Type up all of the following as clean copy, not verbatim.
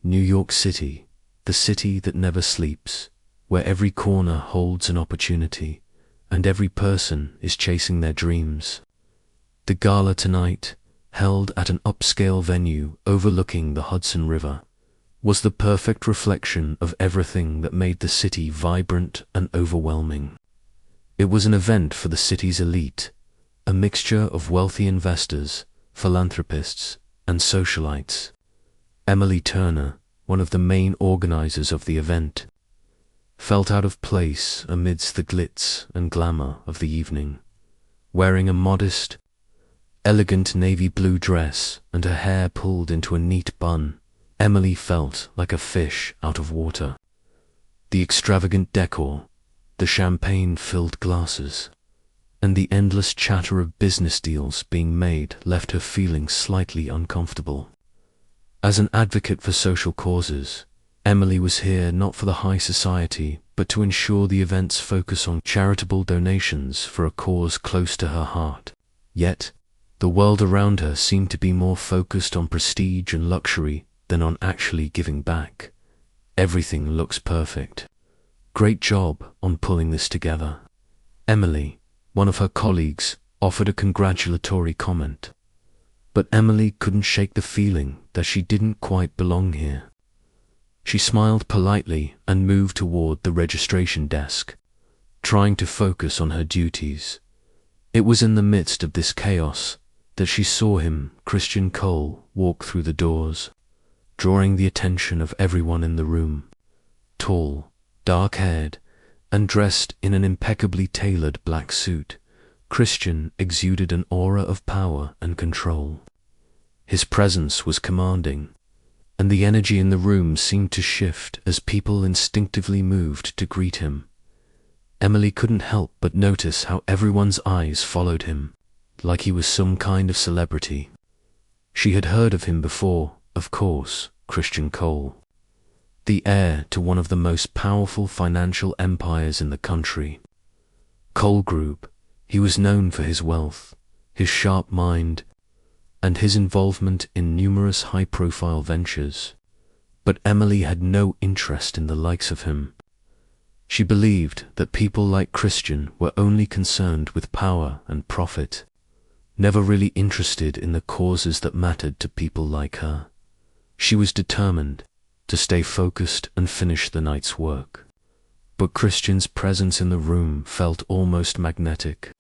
New York City, the city that never sleeps, where every corner holds an opportunity, and every person is chasing their dreams. The gala tonight, held at an upscale venue overlooking the Hudson River, was the perfect reflection of everything that made the city vibrant and overwhelming. It was an event for the city's elite, a mixture of wealthy investors, philanthropists, and socialites. Emily Turner, one of the main organizers of the event, felt out of place amidst the glitz and glamour of the evening. Wearing a modest, elegant navy blue dress and her hair pulled into a neat bun, Emily felt like a fish out of water. The extravagant decor, the champagne-filled glasses, and the endless chatter of business deals being made left her feeling slightly uncomfortable. As an advocate for social causes, Emily was here not for the high society, but to ensure the event's focus on charitable donations for a cause close to her heart. Yet, the world around her seemed to be more focused on prestige and luxury than on actually giving back. Everything looks perfect. Great job on pulling this together. Emily, one of her colleagues, offered a congratulatory comment. But Emily couldn't shake the feeling that she didn't quite belong here. She smiled politely and moved toward the registration desk, trying to focus on her duties. It was in the midst of this chaos that she saw him, Christian Cole, walk through the doors, drawing the attention of everyone in the room. Tall, dark-haired, and dressed in an impeccably tailored black suit, Christian exuded an aura of power and control. His presence was commanding, and the energy in the room seemed to shift as people instinctively moved to greet him. Emily couldn't help but notice how everyone's eyes followed him, like he was some kind of celebrity. She had heard of him before, of course, Christian Cole, the heir to one of the most powerful financial empires in the country. Cole Group. He was known for his wealth, his sharp mind, and his involvement in numerous high-profile ventures. But Emily had no interest in the likes of him. She believed that people like Christian were only concerned with power and profit, never really interested in the causes that mattered to people like her. She was determined to stay focused and finish the night's work. But Christian's presence in the room felt almost magnetic.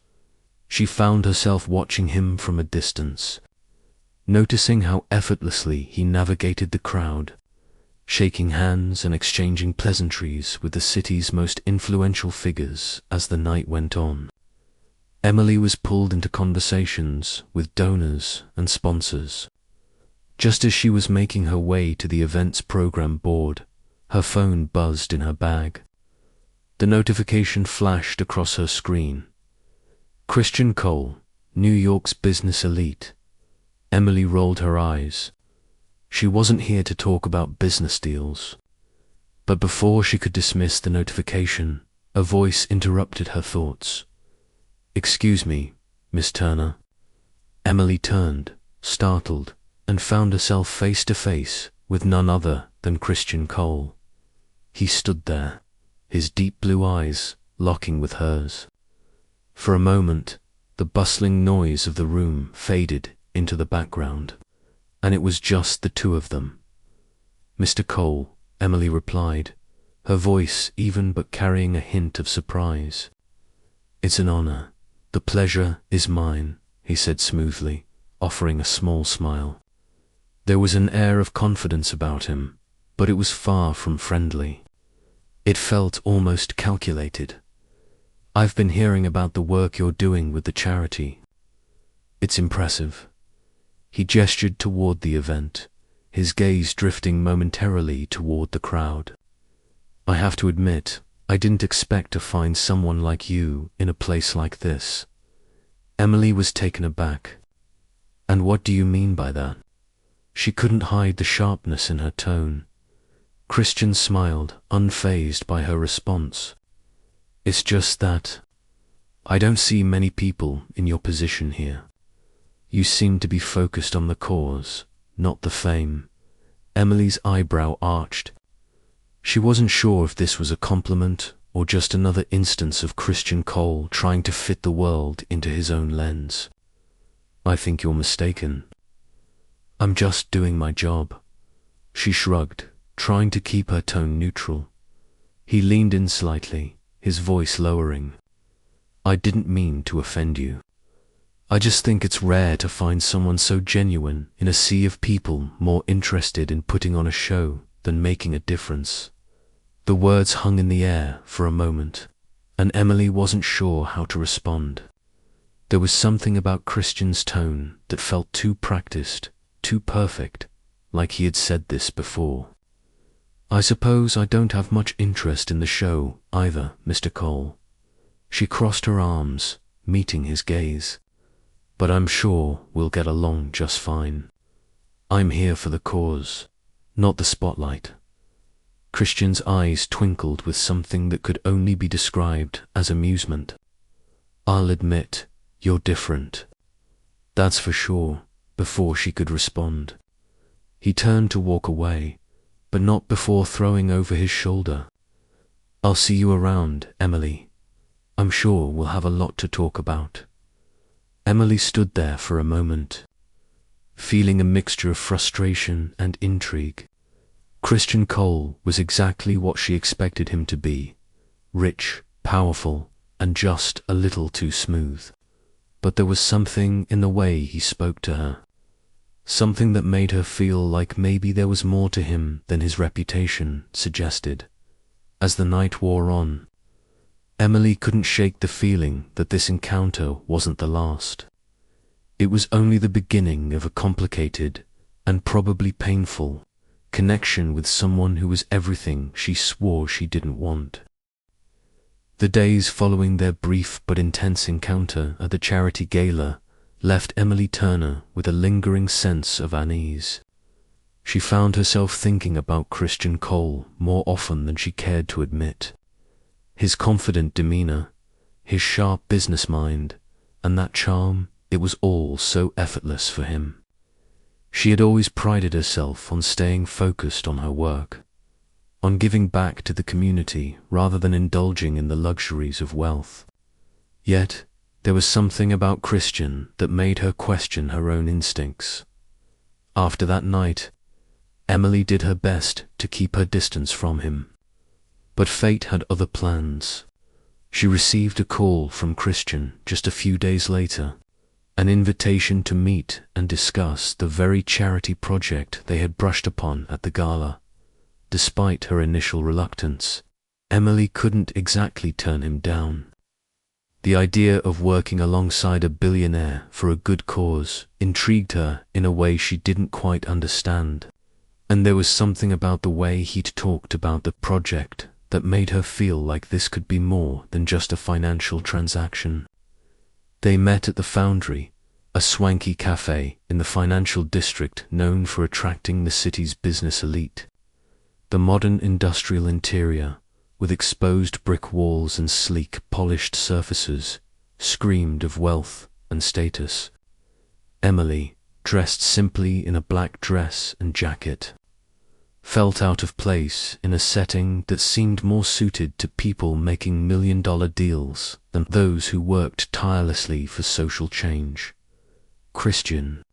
She found herself watching him from a distance, noticing how effortlessly he navigated the crowd, shaking hands and exchanging pleasantries with the city's most influential figures as the night went on. Emily was pulled into conversations with donors and sponsors. Just as she was making her way to the event's program board, her phone buzzed in her bag. The notification flashed across her screen. Christian Cole, New York's business elite. Emily rolled her eyes. She wasn't here to talk about business deals. But before she could dismiss the notification, a voice interrupted her thoughts. "Excuse me, Miss Turner." Emily turned, startled, and found herself face to face with none other than Christian Cole. He stood there, his deep blue eyes locking with hers. For a moment, the bustling noise of the room faded into the background, and it was just the two of them. "Mr. Cole," Emily replied, her voice even but carrying a hint of surprise. "It's an honor. The pleasure is mine," he said smoothly, offering a small smile. There was an air of confidence about him, but it was far from friendly. It felt almost calculated. "I've been hearing about the work you're doing with the charity. It's impressive." He gestured toward the event, his gaze drifting momentarily toward the crowd. "I have to admit, I didn't expect to find someone like you in a place like this." Emily was taken aback. "And what do you mean by that?" She couldn't hide the sharpness in her tone. Christian smiled, unfazed by her response. "It's just that I don't see many people in your position here. You seem to be focused on the cause, not the fame, Emily's eyebrow arched. She wasn't sure if this was a compliment or just another instance of Christian Cole trying to fit the world into his own lens. "I think you're mistaken. I'm just doing my job." She shrugged, trying to keep her tone neutral. He leaned in slightly, his voice lowering. "I didn't mean to offend you. I just think it's rare to find someone so genuine in a sea of people more interested in putting on a show than making a difference." The words hung in the air for a moment, and Emily wasn't sure how to respond. There was something about Christian's tone that felt too practiced, too perfect, like he had said this before. "I suppose I don't have much interest in the show either, Mr. Cole." She crossed her arms, meeting his gaze. "But I'm sure we'll get along just fine. I'm here for the cause, not the spotlight." Christian's eyes twinkled with something that could only be described as amusement. "I'll admit, you're different. That's for sure," before she could respond. He turned to walk away, but not before throwing over his shoulder. "I'll see you around, Emily. I'm sure we'll have a lot to talk about." Emily stood there for a moment, feeling a mixture of frustration and intrigue. Christian Cole was exactly what she expected him to be: rich, powerful, and just a little too smooth. But there was something in the way he spoke to her, something that made her feel like maybe there was more to him than his reputation suggested. As the night wore on, Emily couldn't shake the feeling that this encounter wasn't the last. It was only the beginning of a complicated, and probably painful, connection with someone who was everything she swore she didn't want. The days following their brief but intense encounter at the charity gala left Emily Turner with a lingering sense of unease. She found herself thinking about Christian Cole more often than she cared to admit. His confident demeanor, his sharp business mind, and that charm, it was all so effortless for him. She had always prided herself on staying focused on her work, on giving back to the community rather than indulging in the luxuries of wealth. Yet, there was something about Christian that made her question her own instincts. After that night, Emily did her best to keep her distance from him. But fate had other plans. She received a call from Christian just a few days later, an invitation to meet and discuss the very charity project they had brushed upon at the gala. Despite her initial reluctance, Emily couldn't exactly turn him down. The idea of working alongside a billionaire for a good cause intrigued her in a way she didn't quite understand, and there was something about the way he'd talked about the project that made her feel like this could be more than just a financial transaction. They met at the Foundry, a swanky cafe in the financial district known for attracting the city's business elite. The modern industrial interior, with exposed brick walls and sleek, polished surfaces, screamed of wealth and status. Emily, dressed simply in a black dress and jacket, felt out of place in a setting that seemed more suited to people making million-dollar deals than those who worked tirelessly for social change. Christian,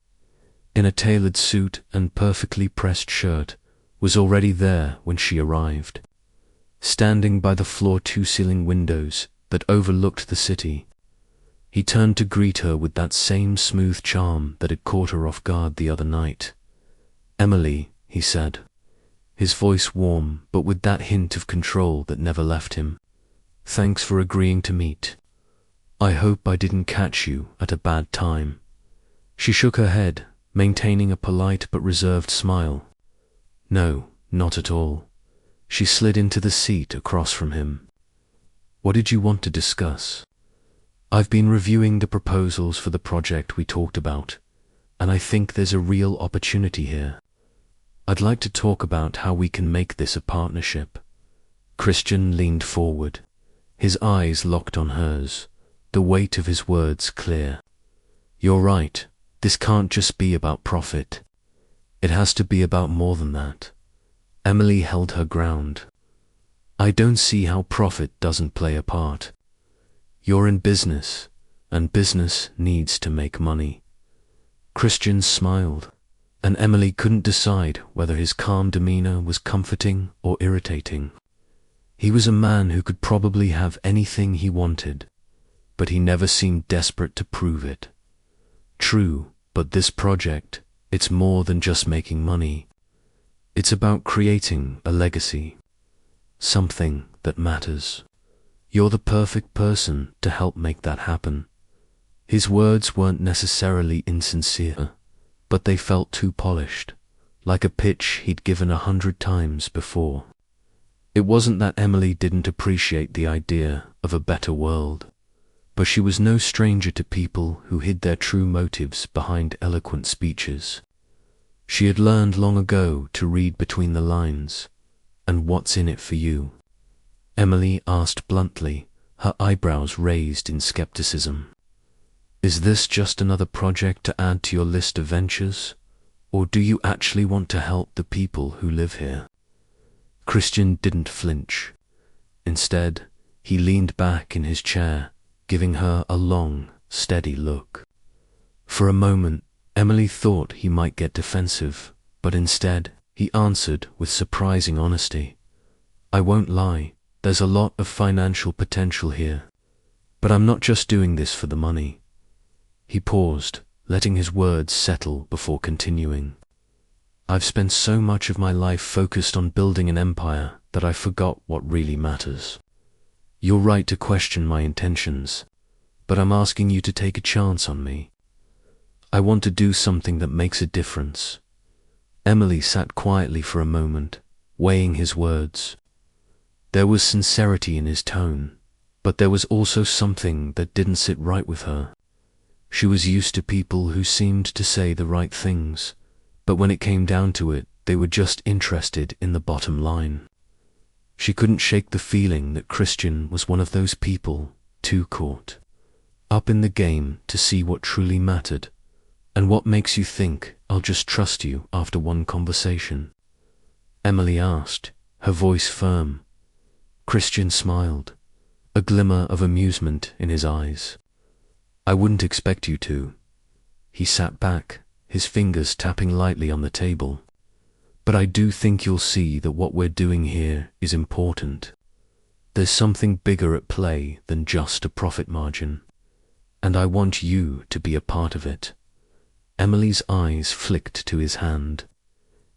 in a tailored suit and perfectly pressed shirt, was already there when she arrived. Standing by the floor-to-ceiling windows that overlooked the city, he turned to greet her with that same smooth charm that had caught her off guard the other night. "Emily," he said, his voice warm but with that hint of control that never left him. "Thanks for agreeing to meet. I hope I didn't catch you at a bad time." She shook her head, maintaining a polite but reserved smile. "No, not at all." She slid into the seat across from him. "What did you want to discuss?" "I've been reviewing the proposals for the project we talked about, and I think there's a real opportunity here. I'd like to talk about how we can make this a partnership." Christian leaned forward, his eyes locked on hers, the weight of his words clear. "You're right, this can't just be about profit. It has to be about more than that. Emily held her ground. I don't see how profit doesn't play a part. You're in business, and business needs to make money. Christian smiled, and Emily couldn't decide whether his calm demeanor was comforting or irritating. He was a man who could probably have anything he wanted, but he never seemed desperate to prove it. True, but this project, it's more than just making money. It's about creating a legacy, something that matters. You're the perfect person to help make that happen. His words weren't necessarily insincere, but they felt too polished, like a pitch he'd given 100 times before. It wasn't that Emily didn't appreciate the idea of a better world, but she was no stranger to people who hid their true motives behind eloquent speeches. She had learned long ago to read between the lines, and what's in it for you? Emily asked bluntly, her eyebrows raised in skepticism. Is this just another project to add to your list of ventures, or do you actually want to help the people who live here? Christian didn't flinch. Instead, he leaned back in his chair, giving her a long, steady look. For a moment, Emily thought he might get defensive, but instead, he answered with surprising honesty. I won't lie, there's a lot of financial potential here, but I'm not just doing this for the money. He paused, letting his words settle before continuing. I've spent so much of my life focused on building an empire that I forgot what really matters. You're right to question my intentions, but I'm asking you to take a chance on me. I want to do something that makes a difference. Emily sat quietly for a moment, weighing his words. There was sincerity in his tone, but there was also something that didn't sit right with her. She was used to people who seemed to say the right things, but when it came down to it, they were just interested in the bottom line. She couldn't shake the feeling that Christian was one of those people, too caught up in the game to see what truly mattered. And what makes you think I'll just trust you after one conversation? Emily asked, her voice firm. Christian smiled, a glimmer of amusement in his eyes. I wouldn't expect you to. He sat back, his fingers tapping lightly on the table. But I do think you'll see that what we're doing here is important. There's something bigger at play than just a profit margin, and I want you to be a part of it. Emily's eyes flicked to his hand,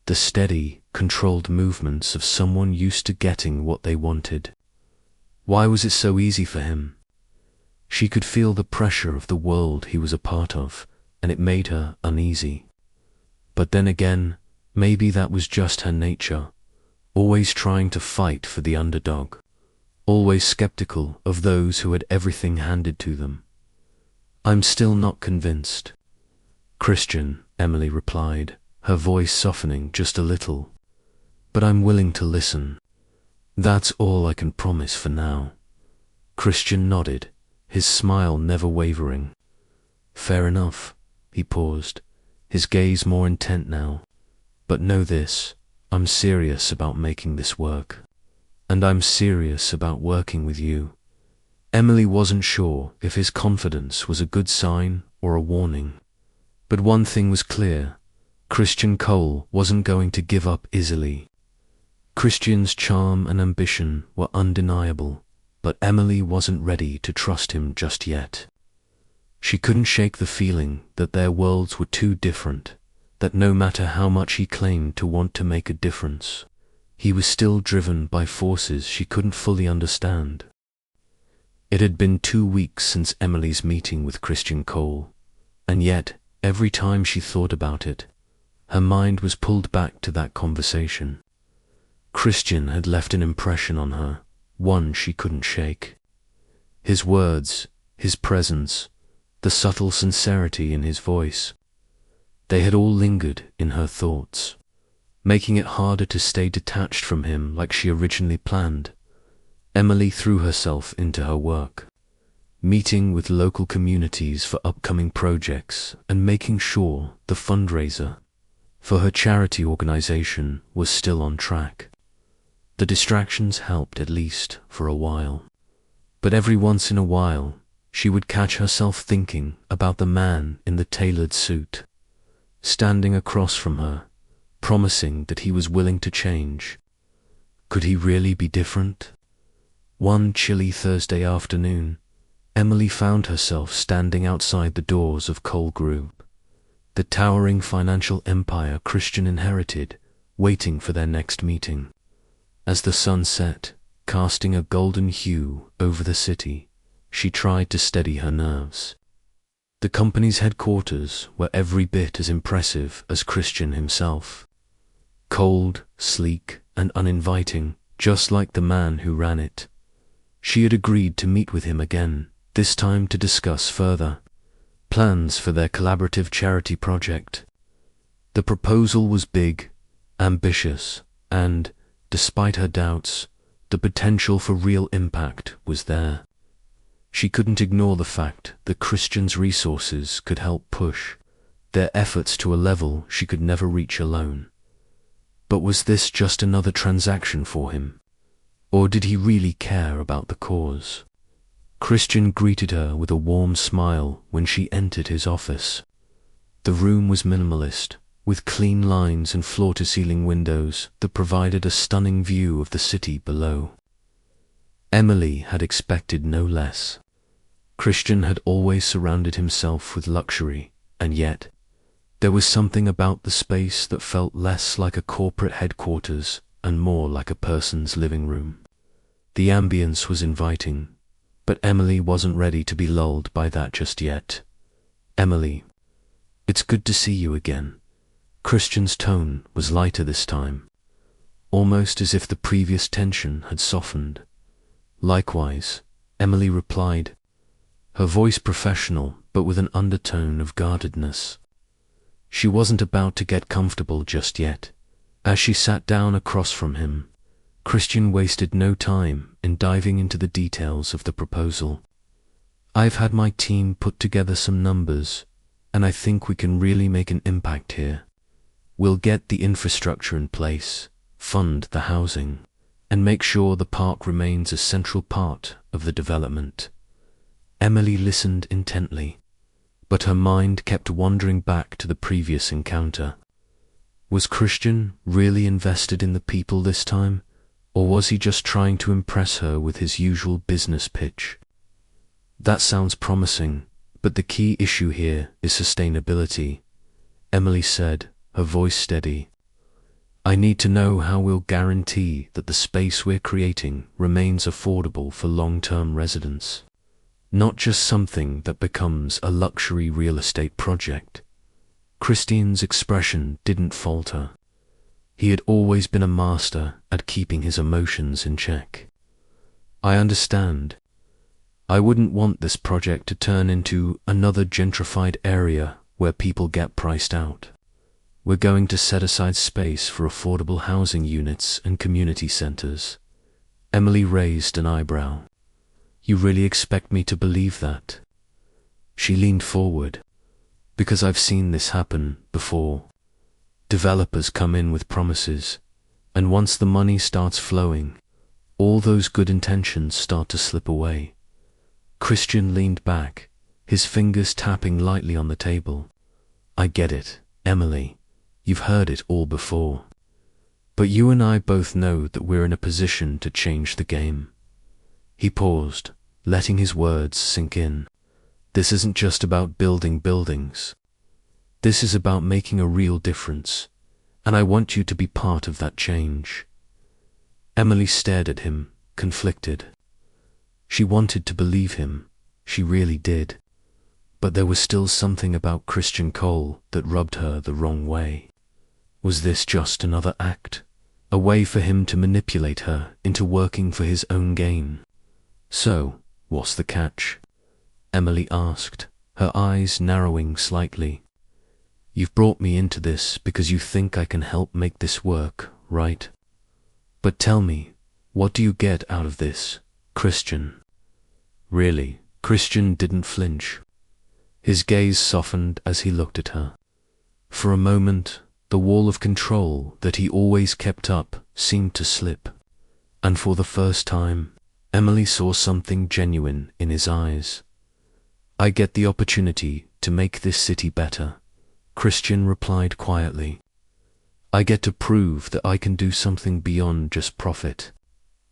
the steady, controlled movements of someone used to getting what they wanted. Why was it so easy for him? She could feel the pressure of the world he was a part of, and it made her uneasy. But then again, maybe that was just her nature, always trying to fight for the underdog, always skeptical of those who had everything handed to them. I'm still not convinced. Christian, Emily replied, her voice softening just a little. But I'm willing to listen. That's all I can promise for now. Christian nodded, his smile never wavering. Fair enough. He paused, his gaze more intent now. But know this, I'm serious about making this work. And I'm serious about working with you. Emily wasn't sure if his confidence was a good sign or a warning. But one thing was clear, Christian Cole wasn't going to give up easily. Christian's charm and ambition were undeniable, but Emily wasn't ready to trust him just yet. She couldn't shake the feeling that their worlds were too different, that no matter how much he claimed to want to make a difference, he was still driven by forces she couldn't fully understand. It had been 2 weeks since Emily's meeting with Christian Cole, and yet, every time she thought about it, her mind was pulled back to that conversation. Christian had left an impression on her, one she couldn't shake. His words, his presence, the subtle sincerity in his voice, they had all lingered in her thoughts, making it harder to stay detached from him like she originally planned. Emily threw herself into her work, meeting with local communities for upcoming projects and making sure the fundraiser, for her charity organization was still on track. The distractions helped at least for a while. But every once in a while, she would catch herself thinking about the man in the tailored suit, standing across from her, promising that he was willing to change. Could he really be different? One chilly Thursday afternoon, Emily found herself standing outside the doors of Cole Group, the towering financial empire Christian inherited, waiting for their next meeting. As the sun set, casting a golden hue over the city, she tried to steady her nerves. The company's headquarters were every bit as impressive as Christian himself. Cold, sleek, and uninviting, just like the man who ran it. She had agreed to meet with him again, this time to discuss further plans for their collaborative charity project. The proposal was big, ambitious, and, despite her doubts, the potential for real impact was there. She couldn't ignore the fact that Christian's resources could help push their efforts to a level she could never reach alone. But was this just another transaction for him? Or did he really care about the cause? Christian greeted her with a warm smile when she entered his office. The room was minimalist, with clean lines and floor-to-ceiling windows that provided a stunning view of the city below. Emily had expected no less. Christian had always surrounded himself with luxury, and yet, there was something about the space that felt less like a corporate headquarters and more like a person's living room. The ambience was inviting, but Emily wasn't ready to be lulled by that just yet. "Emily, it's good to see you again." Christian's tone was lighter this time, almost as if the previous tension had softened. "Likewise," Emily replied, her voice professional but with an undertone of guardedness. She wasn't about to get comfortable just yet. As she sat down across from him, Christian wasted no time in diving into the details of the proposal. "I've had my team put together some numbers, and I think we can really make an impact here. We'll get the infrastructure in place, fund the housing, and make sure the park remains a central part of the development." Emily listened intently, but her mind kept wandering back to the previous encounter. Was Christian really invested in the people this time, or was he just trying to impress her with his usual business pitch? "That sounds promising, but the key issue here is sustainability," Emily said, her voice steady. "I need to know how we'll guarantee that the space we're creating remains affordable for long-term residents, not just something that becomes a luxury real estate project." Christian's expression didn't falter. He had always been a master at keeping his emotions in check. "I understand. I wouldn't want this project to turn into another gentrified area where people get priced out. We're going to set aside space for affordable housing units and community centers." Emily raised an eyebrow. "You really expect me to believe that?" She leaned forward. "Because I've seen this happen before. Developers come in with promises, and once the money starts flowing, all those good intentions start to slip away." Christian leaned back, his fingers tapping lightly on the table. "I get it, Emily. You've heard it all before. But you and I both know that we're in a position to change the game." He paused, letting his words sink in. "This isn't just about building buildings. This is about making a real difference, and I want you to be part of that change." Emily stared at him, conflicted. She wanted to believe him, she really did, but there was still something about Christian Cole that rubbed her the wrong way. Was this just another act, a way for him to manipulate her into working for his own gain? "So, what's the catch?" Emily asked, her eyes narrowing slightly. "You've brought me into this because you think I can help make this work, right? But tell me, what do you get out of this, Christian?" Really, Christian didn't flinch. His gaze softened as he looked at her. For a moment, The wall of control that he always kept up seemed to slip, and for the first time, Emily saw something genuine in his eyes. "I get the opportunity to make this city better," Christian replied quietly. "I get to prove that I can do something beyond just profit.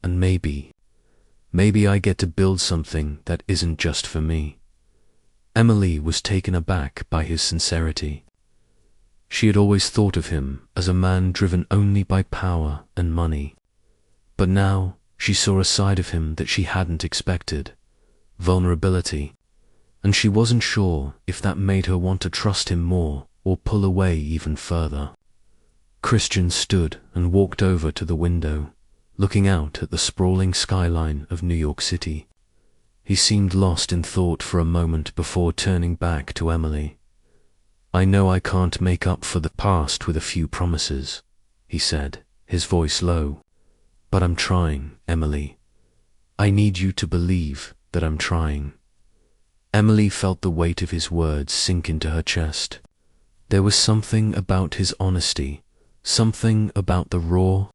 And maybe I get to build something that isn't just for me." Emily was taken aback by his sincerity. She had always thought of him as a man driven only by power and money. But now she saw a side of him that she hadn't expected: vulnerability, and she wasn't sure if that made her want to trust him more or pull away even further. Christian stood and walked over to the window, looking out at the sprawling skyline of New York City. He seemed lost in thought for a moment before turning back to Emily. "I know I can't make up for the past with a few promises," he said, his voice low. "But I'm trying, Emily. I need you to believe that I'm trying." Emily felt the weight of his words sink into her chest. There was something about his honesty, something about the raw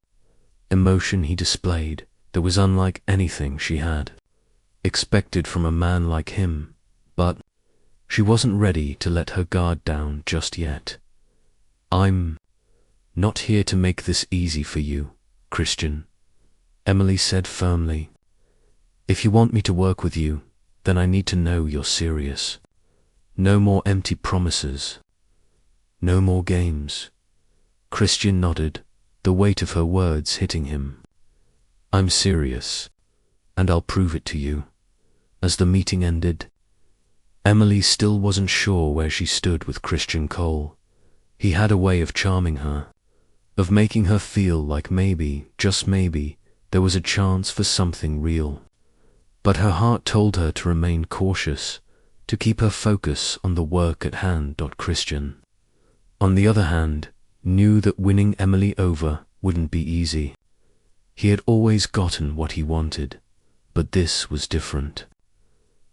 emotion he displayed that was unlike anything she had expected from a man like him, but she wasn't ready to let her guard down just yet. "I'm not here to make this easy for you, Christian," Emily said firmly. "If you want me to work with you, then I need to know you're serious. No more empty promises. No more games." Christian nodded, the weight of her words hitting him. "I'm serious, and I'll prove it to you." As the meeting ended, Emily still wasn't sure where she stood with Christian Cole. He had a way of charming her, of making her feel like maybe, just maybe, there was a chance for something real. But her heart told her to remain cautious, to keep her focus on the work at hand. Christian, on the other hand, knew that winning Emily over wouldn't be easy. He had always gotten what he wanted, but this was different.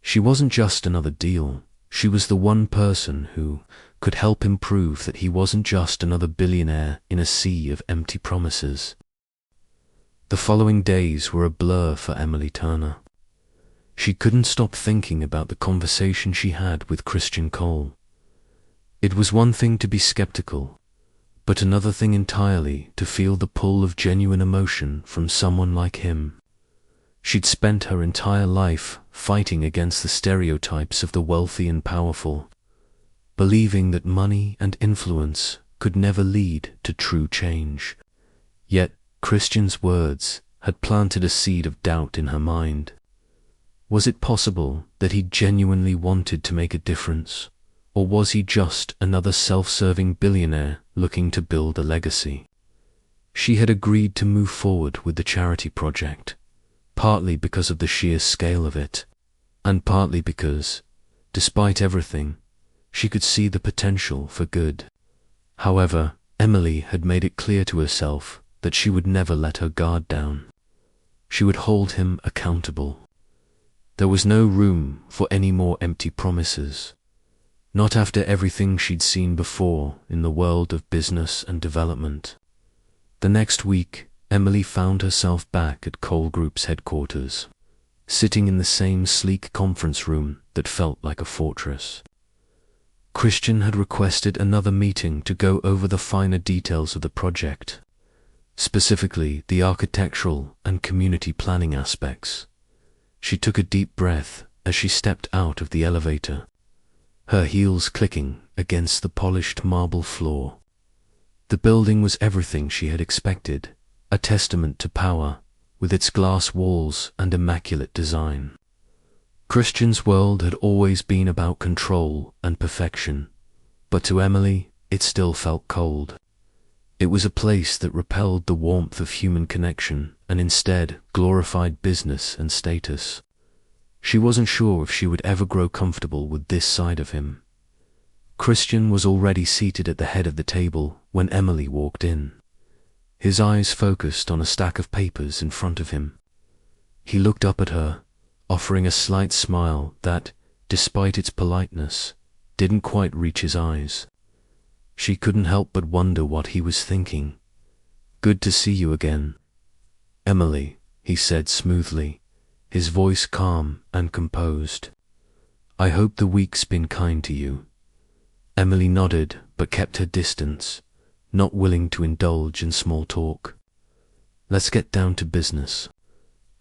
She wasn't just another deal. She was the one person who could help him prove that he wasn't just another billionaire in a sea of empty promises. The following days were a blur for Emily Turner. She couldn't stop thinking about the conversation she had with Christian Cole. It was one thing to be skeptical, but another thing entirely to feel the pull of genuine emotion from someone like him. She'd spent her entire life fighting against the stereotypes of the wealthy and powerful, believing that money and influence could never lead to true change. Yet Christian's words had planted a seed of doubt in her mind. Was it possible that he genuinely wanted to make a difference, or was he just another self-serving billionaire looking to build a legacy? She had agreed to move forward with the charity project, partly because of the sheer scale of it, and partly because, despite everything, she could see the potential for good. However, Emily had made it clear to herself that she would never let her guard down. She would hold him accountable. There was no room for any more empty promises, not after everything she'd seen before in the world of business and development. The next week, Emily found herself back at Cole Group's headquarters, sitting in the same sleek conference room that felt like a fortress. Christian had requested another meeting to go over the finer details of the project, specifically the architectural and community planning aspects. She took a deep breath as she stepped out of the elevator, her heels clicking against the polished marble floor. The building was everything she had expected, a testament to power, with its glass walls and immaculate design. Christian's world had always been about control and perfection, but to Emily it still felt cold. It was a place that repelled the warmth of human connection and instead glorified business and status. She wasn't sure if she would ever grow comfortable with this side of him. Christian was already seated at the head of the table when Emily walked in, his eyes focused on a stack of papers in front of him. He looked up at her, offering a slight smile that, despite its politeness, didn't quite reach his eyes. She couldn't help but wonder what he was thinking. "Good to see you again, Emily," he said smoothly, his voice calm and composed. "I hope the week's been kind to you." Emily nodded but kept her distance, not willing to indulge in small talk. "Let's get down to business.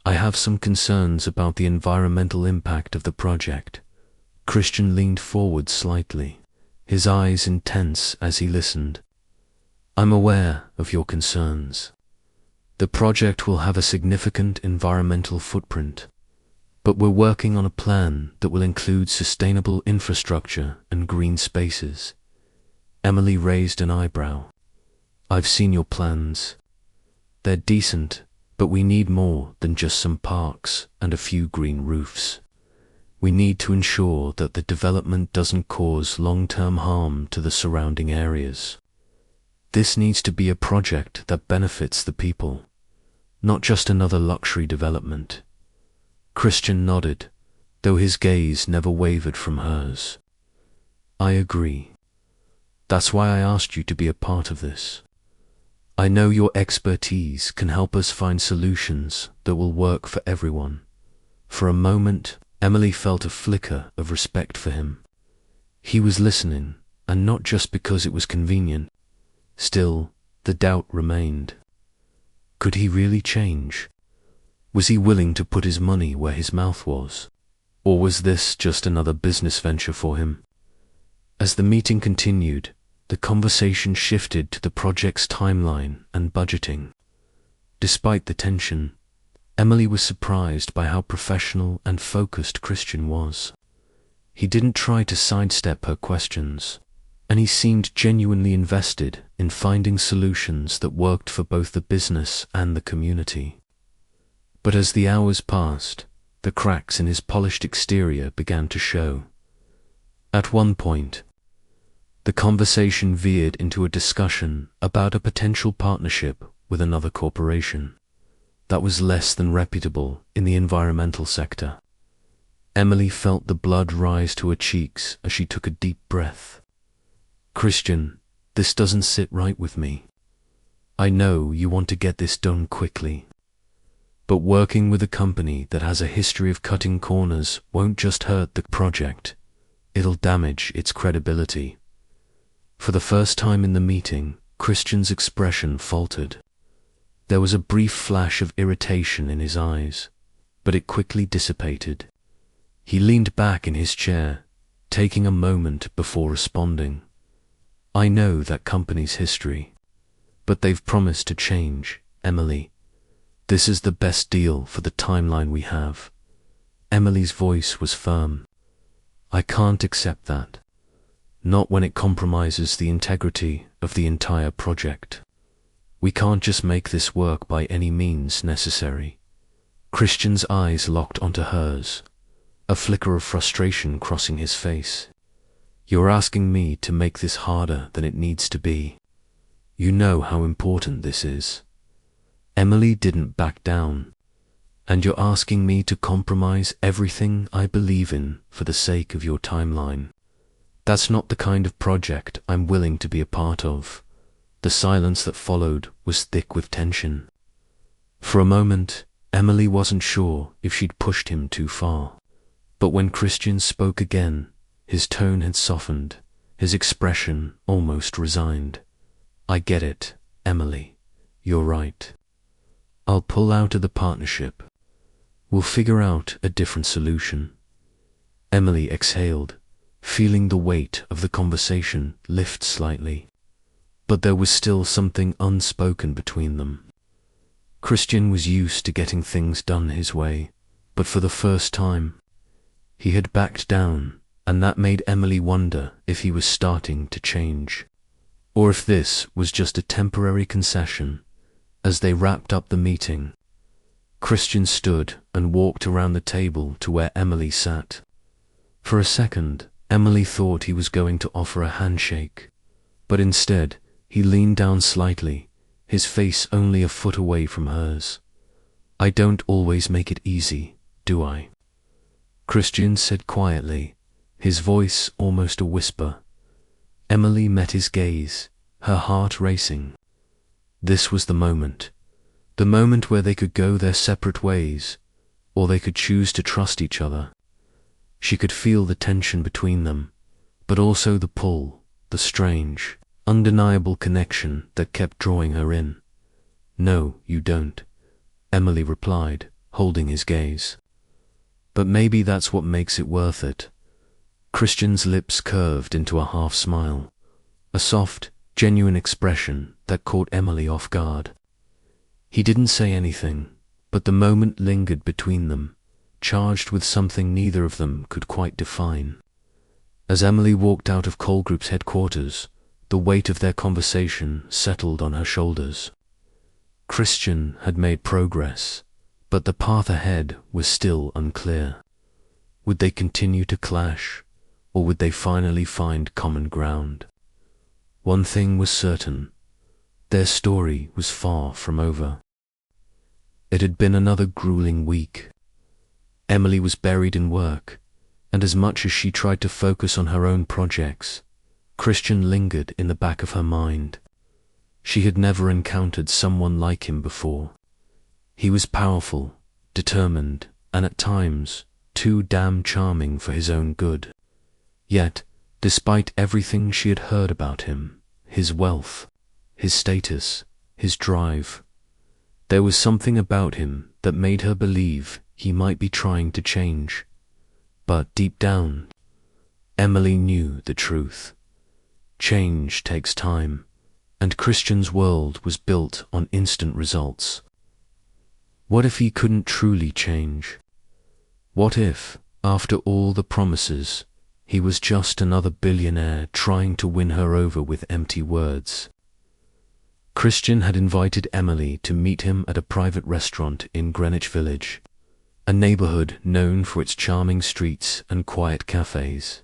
I have some concerns about the environmental impact of the project." Christian leaned forward slightly, his eyes intense as he listened. "I'm aware of your concerns. The project will have a significant environmental footprint, but we're working on a plan that will include sustainable infrastructure and green spaces." Emily raised an eyebrow. "I've seen your plans. They're decent, but we need more than just some parks and a few green roofs. We need to ensure that the development doesn't cause long-term harm to the surrounding areas. This needs to be a project that benefits the people, not just another luxury development." Christian nodded, though his gaze never wavered from hers. "I agree. That's why I asked you to be a part of this. I know your expertise can help us find solutions that will work for everyone." For a moment, Emily felt a flicker of respect for him. He was listening, and not just because it was convenient. Still, the doubt remained. Could he really change? Was he willing to put his money where his mouth was? Or was this just another business venture for him? As the meeting continued, the conversation shifted to the project's timeline and budgeting. Despite the tension, Emily was surprised by how professional and focused Christian was. He didn't try to sidestep her questions, and he seemed genuinely invested in finding solutions that worked for both the business and the community. But as the hours passed, the cracks in his polished exterior began to show. At one point, the conversation veered into a discussion about a potential partnership with another corporation that was less than reputable in the environmental sector. Emily felt the blood rise to her cheeks as she took a deep breath. "Christian, this doesn't sit right with me. I know you want to get this done quickly, but working with a company that has a history of cutting corners won't just hurt the project, it'll damage its credibility." For the first time in the meeting, Christian's expression faltered. There was a brief flash of irritation in his eyes, but it quickly dissipated. He leaned back in his chair, taking a moment before responding. "I know that company's history, but they've promised to change, Emily. This is the best deal for the timeline we have." Emily's voice was firm. "I can't accept that. Not when it compromises the integrity of the entire project. We can't just make this work by any means necessary." Christian's eyes locked onto hers, a flicker of frustration crossing his face. "You're asking me to make this harder than it needs to be. You know how important this is." Emily didn't back down. "And you're asking me to compromise everything I believe in for the sake of your timeline. That's not the kind of project I'm willing to be a part of." The silence that followed was thick with tension. For a moment, Emily wasn't sure if she'd pushed him too far. But when Christian spoke again, his tone had softened, his expression almost resigned. "I get it, Emily. You're right. I'll pull out of the partnership. We'll figure out a different solution." Emily exhaled, feeling the weight of the conversation lift slightly. But there was still something unspoken between them. Christian was used to getting things done his way, but for the first time, he had backed down, and that made Emily wonder if he was starting to change, or if this was just a temporary concession. As they wrapped up the meeting, Christian stood and walked around the table to where Emily sat. For a second, Emily thought he was going to offer a handshake, but instead, he leaned down slightly, his face only a foot away from hers. "I don't always make it easy, do I?" Christian said quietly, his voice almost a whisper. Emily met his gaze, her heart racing. This was the moment where they could go their separate ways, or they could choose to trust each other. She could feel the tension between them, but also the pull, the strange, undeniable connection that kept drawing her in. "No, you don't," Emily replied, holding his gaze. "But maybe that's what makes it worth it." Christian's lips curved into a half smile, a soft, genuine expression that caught Emily off guard. He didn't say anything, but the moment lingered between them, charged with something neither of them could quite define. As Emily walked out of Cole Group's headquarters, the weight of their conversation settled on her shoulders. Christian had made progress, but the path ahead was still unclear. Would they continue to clash, or would they finally find common ground? One thing was certain: their story was far from over. It had been another grueling week. Emily was buried in work, and as much as she tried to focus on her own projects, Christian lingered in the back of her mind. She had never encountered someone like him before. He was powerful, determined, and at times too damn charming for his own good. Yet, despite everything she had heard about him, his wealth, his status, his drive, there was something about him that made her believe he might be trying to change. But deep down, Emily knew the truth. Change takes time, and Christian's world was built on instant results. What if he couldn't truly change? What if, after all the promises, he was just another billionaire trying to win her over with empty words? Christian had invited Emily to meet him at a private restaurant in Greenwich Village, a neighborhood known for its charming streets and quiet cafes.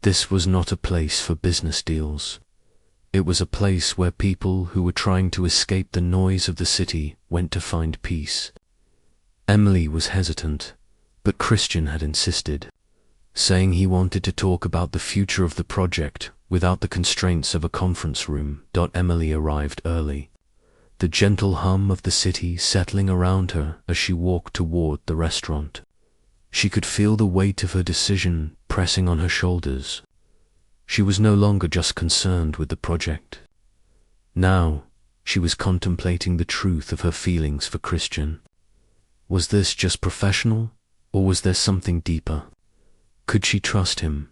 This was not a place for business deals. It was a place where people who were trying to escape the noise of the city went to find peace. Emily was hesitant, but Christian had insisted, saying he wanted to talk about the future of the project without the constraints of a conference room. Emily arrived early, the gentle hum of the city settling around her as she walked toward the restaurant. She could feel the weight of her decision pressing on her shoulders. She was no longer just concerned with the project. Now, she was contemplating the truth of her feelings for Christian. Was this just professional, or was there something deeper? Could she trust him?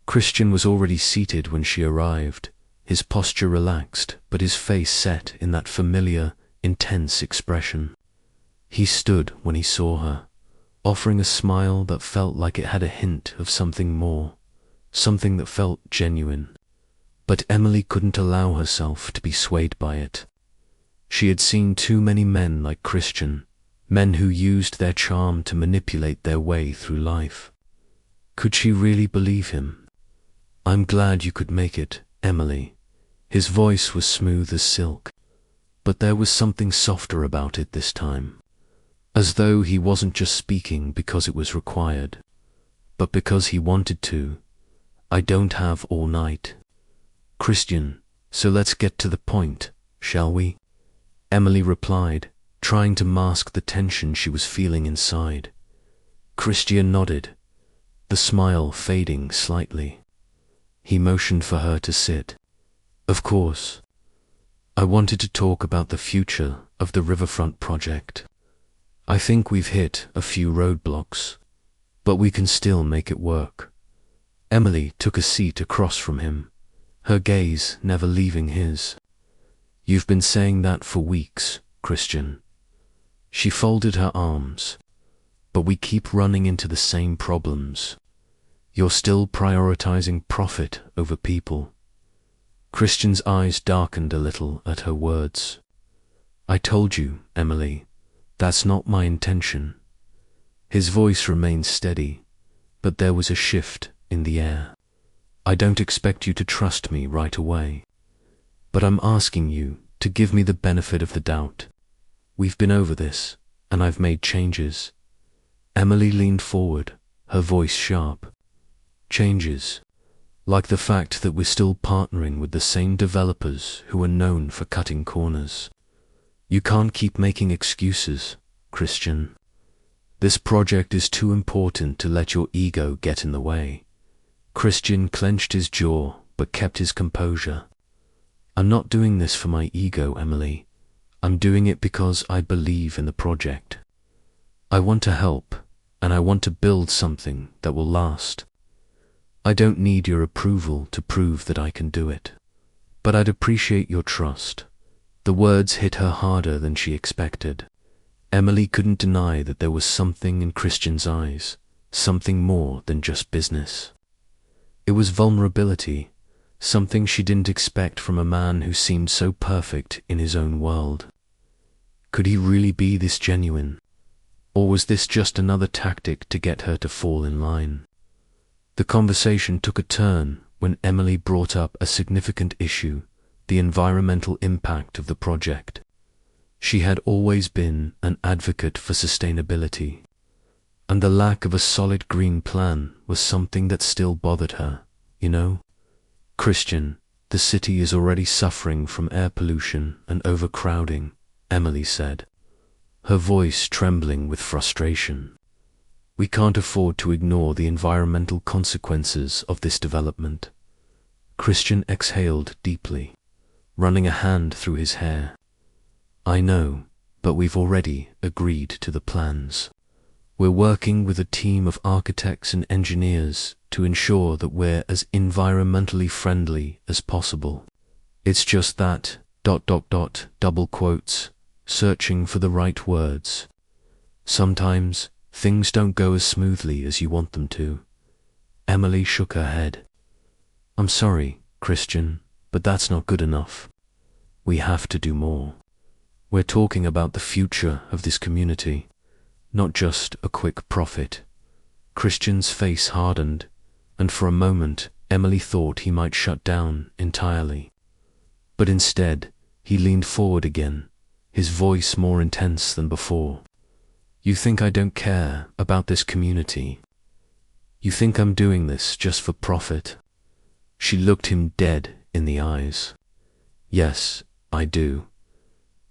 Christian was already seated when she arrived, his posture relaxed, but his face set in that familiar, intense expression. He stood when he saw her, offering a smile that felt like it had a hint of something more, something that felt genuine. But Emily couldn't allow herself to be swayed by it. She had seen too many men like Christian, men who used their charm to manipulate their way through life. Could she really believe him? "I'm glad you could make it, Emily." His voice was smooth as silk, but there was something softer about it this time, as though he wasn't just speaking because it was required, but because he wanted to. "I don't have all night, Christian, so let's get to the point, shall we?" Emily replied, trying to mask the tension she was feeling inside. Christian nodded, the smile fading slightly. He motioned for her to sit. "Of course. I wanted to talk about the future of the riverfront project. I think we've hit a few roadblocks, but we can still make it work." Emily took a seat across from him, her gaze never leaving his. "You've been saying that for weeks, Christian." She folded her arms. "But we keep running into the same problems. You're still prioritizing profit over people." Christian's eyes darkened a little at her words. "I told you, Emily, that's not my intention." His voice remained steady, but there was a shift in the air. "I don't expect you to trust me right away, but I'm asking you to give me the benefit of the doubt. We've been over this, and I've made changes." Emily leaned forward, her voice sharp. "Changes? Like the fact that we're still partnering with the same developers who are known for cutting corners. You can't keep making excuses, Christian. This project is too important to let your ego get in the way. Christian clenched his jaw but kept his composure. I'm not doing this for my ego, Emily. I'm doing it because I believe in the project. I want to help, and I want to build something that will last. I don't need your approval to prove that I can do it. But I'd appreciate your trust. The words hit her harder than she expected. Emily couldn't deny that there was something in Christian's eyes, something more than just business. It was vulnerability, something she didn't expect from a man who seemed so perfect in his own world. Could he really be this genuine? Or was this just another tactic to get her to fall in line? The conversation took a turn when Emily brought up a significant issue, the environmental impact of the project. She had always been an advocate for sustainability, and the lack of a solid green plan was something that still bothered her, you know? Christian, the city is already suffering from air pollution and overcrowding, Emily said, her voice trembling with frustration. We can't afford to ignore the environmental consequences of this development. Christian exhaled deeply, running a hand through his hair. I know, but we've already agreed to the plans. We're working with a team of architects and engineers to ensure that we're as environmentally friendly as possible. It's just that, double quotes, searching for the right words. Sometimes, things don't go as smoothly as you want them to. Emily shook her head. I'm sorry, Christian, but that's not good enough. We have to do more. We're talking about the future of this community, not just a quick profit. Christian's face hardened, and for a moment Emily thought he might shut down entirely. But instead, he leaned forward again, his voice more intense than before. You think I don't care about this community? You think I'm doing this just for profit? She looked him dead in the eyes. Yes, I do.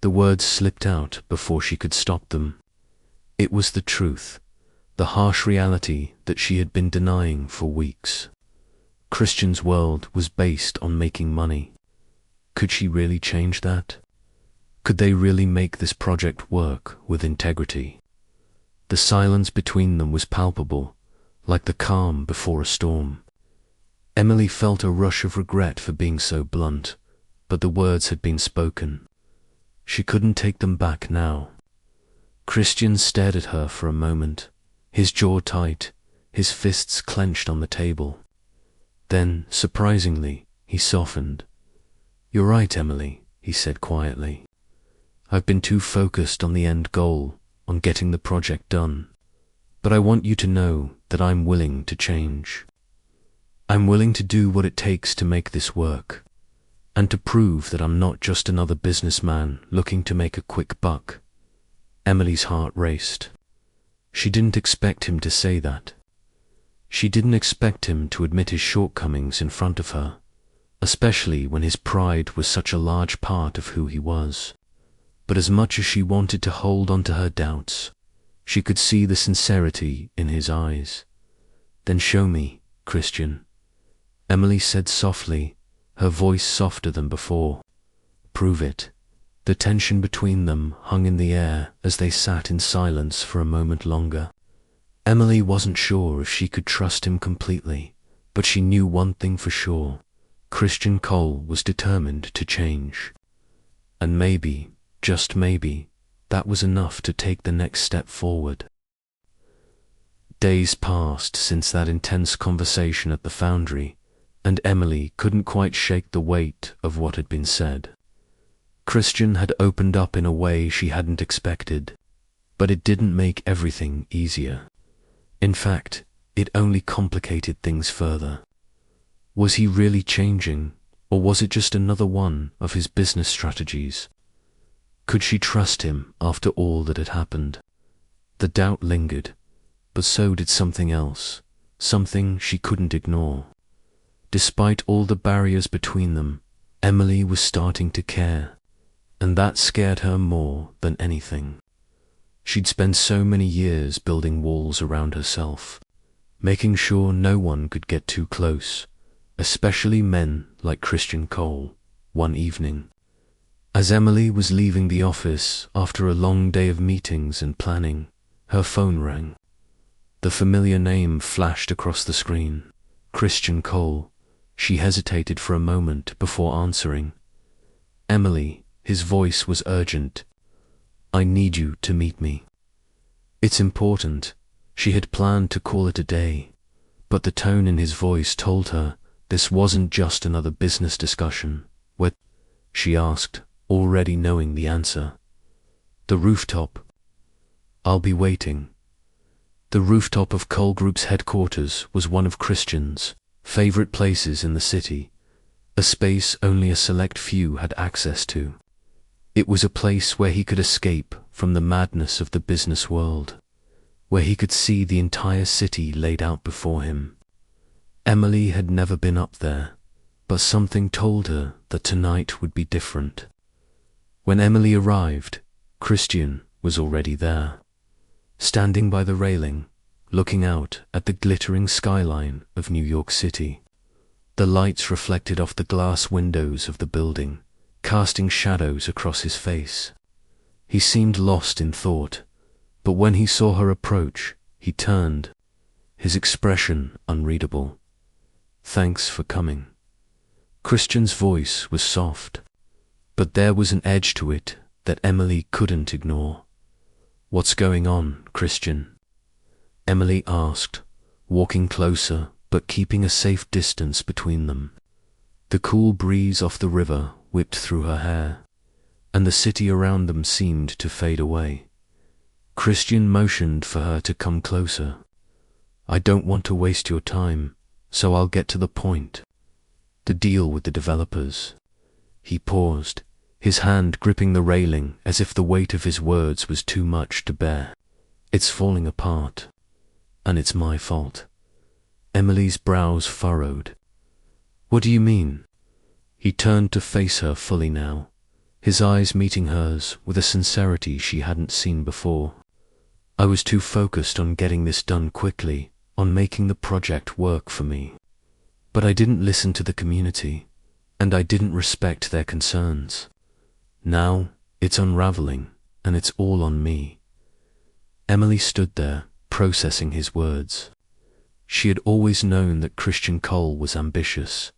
The words slipped out before she could stop them. It was the truth, the harsh reality that she had been denying for weeks. Christian's world was based on making money. Could she really change that? Could they really make this project work with integrity? The silence between them was palpable, like the calm before a storm. Emily felt a rush of regret for being so blunt, but the words had been spoken. She couldn't take them back now. Christian stared at her for a moment, his jaw tight, his fists clenched on the table. Then, surprisingly, he softened. You're right, Emily, he said quietly. I've been too focused on the end goal, on getting the project done. But I want you to know that I'm willing to change. I'm willing to do what it takes to make this work, and to prove that I'm not just another businessman looking to make a quick buck. Emily's heart raced. She didn't expect him to say that. She didn't expect him to admit his shortcomings in front of her, especially when his pride was such a large part of who he was. But as much as she wanted to hold on to her doubts, she could see the sincerity in his eyes. Then show me, Christian, Emily said softly, her voice softer than before. Prove it. The tension between them hung in the air as they sat in silence for a moment longer. Emily wasn't sure if she could trust him completely, but she knew one thing for sure. Christian Cole was determined to change. And maybe, just maybe, that was enough to take the next step forward. Days passed since that intense conversation at the foundry, and Emily couldn't quite shake the weight of what had been said. Christian had opened up in a way she hadn't expected, but it didn't make everything easier. In fact, it only complicated things further. Was he really changing, or was it just another one of his business strategies? Could she trust him after all that had happened? The doubt lingered, but so did something else, something she couldn't ignore. Despite all the barriers between them, Emily was starting to care, and that scared her more than anything. She'd spent so many years building walls around herself, making sure no one could get too close, especially men like Christian Cole. One evening, as Emily was leaving the office after a long day of meetings and planning, her phone rang. The familiar name flashed across the screen. Christian Cole. She hesitated for a moment before answering. "Emily," his voice was urgent. "I need you to meet me. It's important." She had planned to call it a day, but the tone in his voice told her this wasn't just another business discussion. "Where?" she asked, already knowing the answer. "The rooftop." "I'll be waiting." The rooftop of Cole Group's headquarters was one of Christian's favorite places in the city, a space only a select few had access to. It was a place where he could escape from the madness of the business world, where he could see the entire city laid out before him. Emily had never been up there, but something told her that tonight would be different. When Emily arrived, Christian was already there, standing by the railing, looking out at the glittering skyline of New York City. The lights reflected off the glass windows of the building, casting shadows across his face. He seemed lost in thought, but when he saw her approach, he turned, his expression unreadable. "Thanks for coming." Christian's voice was soft, but there was an edge to it that Emily couldn't ignore. "What's going on, Christian?" Emily asked, walking closer but keeping a safe distance between them. The cool breeze off the river whipped through her hair, and the city around them seemed to fade away. Christian motioned for her to come closer. "I don't want to waste your time, so I'll get to the point. The deal with the developers." He paused, his hand gripping the railing as if the weight of his words was too much to bear. "It's falling apart, and it's my fault." Emily's brows furrowed. "What do you mean?" He turned to face her fully now, his eyes meeting hers with a sincerity she hadn't seen before. "I was too focused on getting this done quickly, on making the project work for me. But I didn't listen to the community, and I didn't respect their concerns. Now it's unraveling, and it's all on me." Emily stood there, processing his words. She had always known that Christian Cole was ambitious,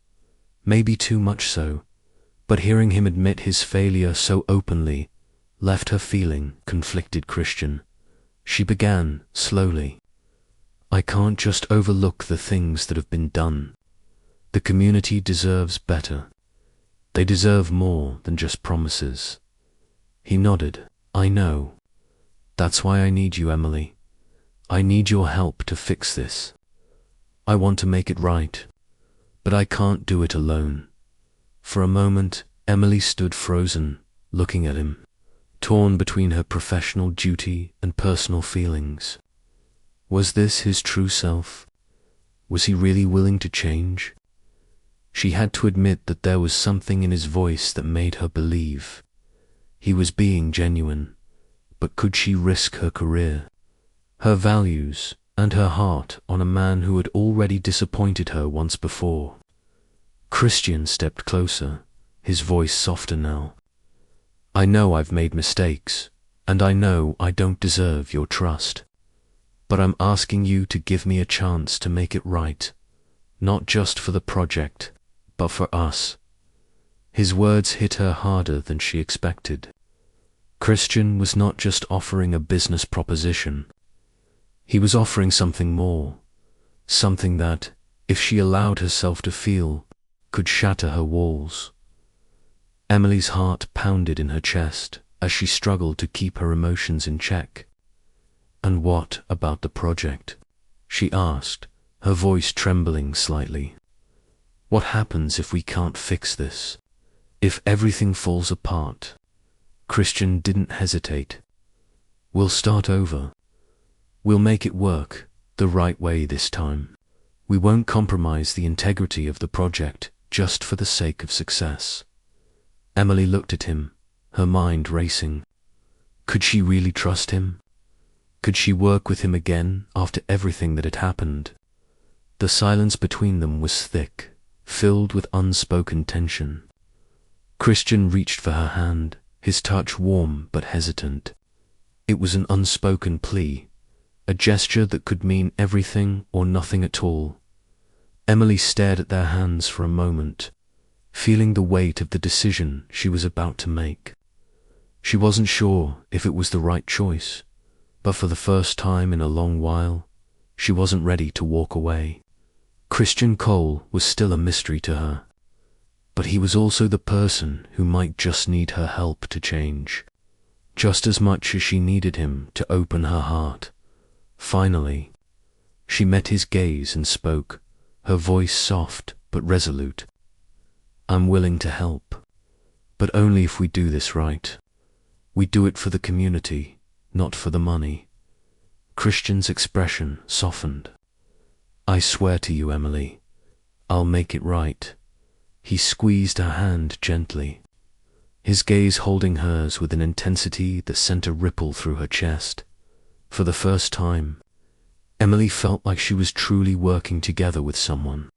maybe too much so, but hearing him admit his failure so openly left her feeling conflicted. "Christian," she began slowly, "I can't just overlook the things that have been done. The community deserves better. They deserve more than just promises." He nodded. "I know. That's why I need you, Emily. I need your help to fix this. I want to make it right, but I can't do it alone." For a moment, Emily stood frozen, looking at him, torn between her professional duty and personal feelings. Was this his true self? Was he really willing to change? She had to admit that there was something in his voice that made her believe. He was being genuine, but could she risk her career, her values, and her heart on a man who had already disappointed her once before? Christian stepped closer, his voice softer now. "I know I've made mistakes, and I know I don't deserve your trust. But I'm asking you to give me a chance to make it right, not just for the project, but for us." His words hit her harder than she expected. Christian was not just offering a business proposition. He was offering something more, something that, if she allowed herself to feel, could shatter her walls. Emily's heart pounded in her chest as she struggled to keep her emotions in check. "And what about the project?" she asked, her voice trembling slightly. "What happens if we can't fix this? If everything falls apart?" Christian didn't hesitate. "We'll start over. We'll make it work the right way this time. We won't compromise the integrity of the project just for the sake of success. Emily looked at him, her mind racing. Could she really trust him? Could she work with him again after everything that had happened? The silence between them was thick, filled with unspoken tension. Christian reached for her hand, his touch warm but hesitant. It was an unspoken plea, a gesture that could mean everything or nothing at all. Emily stared at their hands for a moment, feeling the weight of the decision she was about to make. She wasn't sure if it was the right choice, but for the first time in a long while, she wasn't ready to walk away. Christian Cole was still a mystery to her, but he was also the person who might just need her help to change, just as much as she needed him to open her heart. Finally, she met his gaze and spoke, her voice soft but resolute. I'm willing to help, but only if we do this right. We do it for the community, not for the money. Christian's expression softened. I swear to you, Emily, I'll make it right. He squeezed her hand gently, his gaze holding hers with an intensity that sent a ripple through her chest. For the first time, Emily felt like she was truly working together with someone.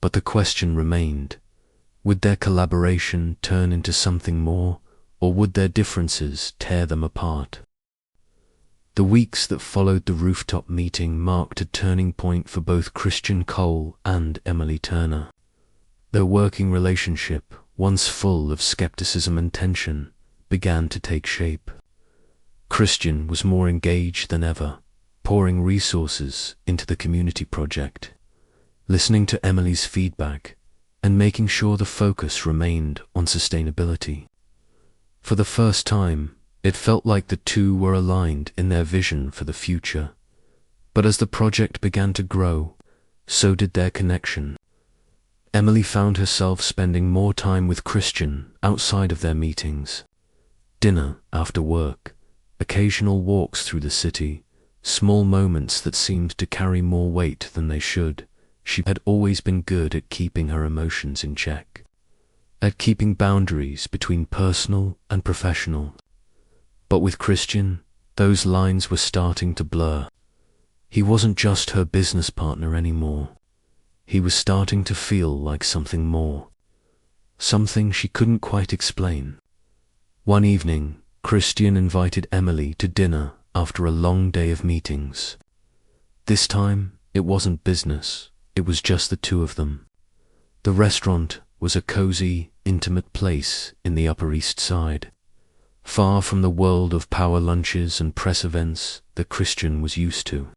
But the question remained, would their collaboration turn into something more, or would their differences tear them apart? The weeks that followed the rooftop meeting marked a turning point for both Christian Cole and Emily Turner. Their working relationship, once full of skepticism and tension, began to take shape. Christian was more engaged than ever, pouring resources into the community project, listening to Emily's feedback, and making sure the focus remained on sustainability. For the first time, it felt like the two were aligned in their vision for the future. But as the project began to grow, so did their connection. Emily found herself spending more time with Christian outside of their meetings. Dinner after work, occasional walks through the city, small moments that seemed to carry more weight than they should. She had always been good at keeping her emotions in check, at keeping boundaries between personal and professional. But with Christian, those lines were starting to blur. He wasn't just her business partner anymore. He was starting to feel like something more, something she couldn't quite explain. One evening, Christian invited Emily to dinner after a long day of meetings. This time, it wasn't business, it was just the two of them. The restaurant was a cozy, intimate place in the Upper East Side, far from the world of power lunches and press events that Christian was used to.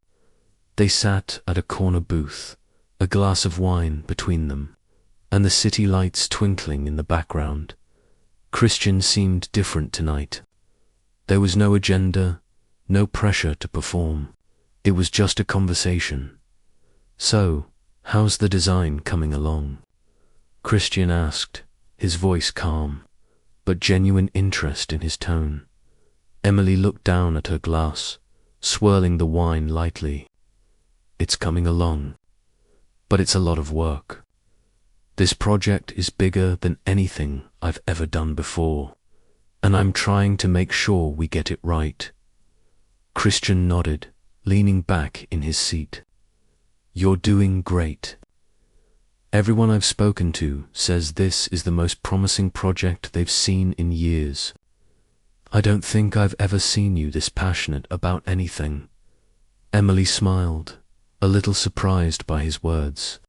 They sat at a corner booth, a glass of wine between them, and the city lights twinkling in the background. Christian seemed different tonight. There was no agenda, no pressure to perform. It was just a conversation. So, how's the design coming along? Christian asked, his voice calm, but genuine interest in his tone. Emily looked down at her glass, swirling the wine lightly. It's coming along, but it's a lot of work. This project is bigger than anything I've ever done before, and I'm trying to make sure we get it right. Christian nodded, leaning back in his seat. You're doing great. Everyone I've spoken to says this is the most promising project they've seen in years. I don't think I've ever seen you this passionate about anything. Emily smiled, a little surprised by his words.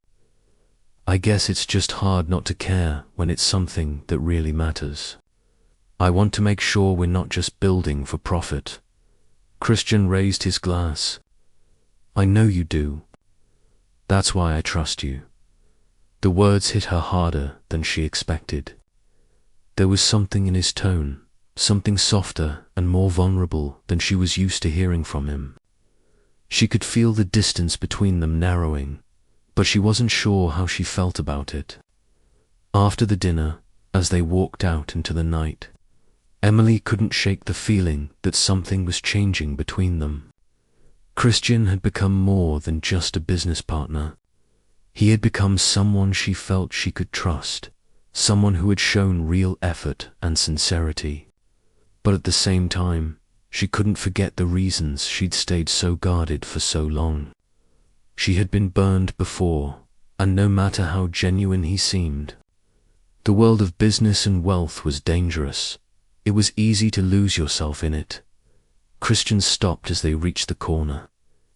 I guess it's just hard not to care when it's something that really matters. I want to make sure we're not just building for profit. Christian raised his glass. I know you do. That's why I trust you. The words hit her harder than she expected. There was something in his tone, something softer and more vulnerable than she was used to hearing from him. She could feel the distance between them narrowing, but she wasn't sure how she felt about it. After the dinner, as they walked out into the night, Emily couldn't shake the feeling that something was changing between them. Christian had become more than just a business partner. He had become someone she felt she could trust, someone who had shown real effort and sincerity. But at the same time, she couldn't forget the reasons she'd stayed so guarded for so long. She had been burned before, and no matter how genuine he seemed, the world of business and wealth was dangerous. It was easy to lose yourself in it. Christian stopped as they reached the corner,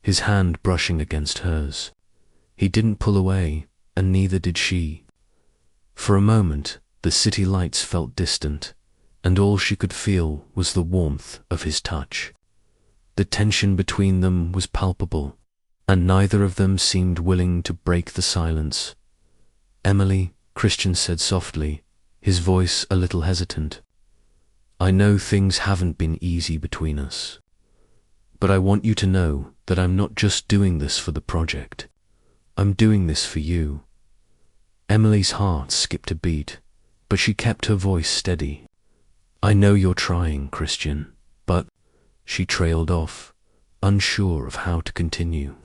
his hand brushing against hers. He didn't pull away, and neither did she. For a moment, the city lights felt distant, and all she could feel was the warmth of his touch. The tension between them was palpable, and neither of them seemed willing to break the silence. "Emily," Christian said softly, his voice a little hesitant, "I know things haven't been easy between us, but I want you to know that I'm not just doing this for the project. I'm doing this for you." Emily's heart skipped a beat, but she kept her voice steady. "I know you're trying, Christian, but—" She trailed off, unsure of how to continue.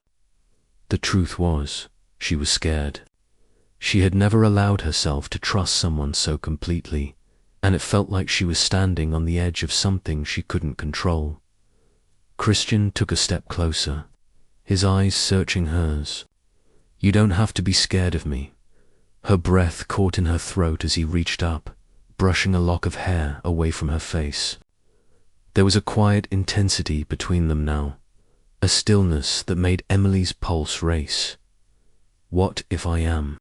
The truth was, she was scared. She had never allowed herself to trust someone so completely, and it felt like she was standing on the edge of something she couldn't control. Christian took a step closer, his eyes searching hers. "You don't have to be scared of me." Her breath caught in her throat as he reached up, brushing a lock of hair away from her face. There was a quiet intensity between them now, a stillness that made Emily's pulse race. "What if I am?"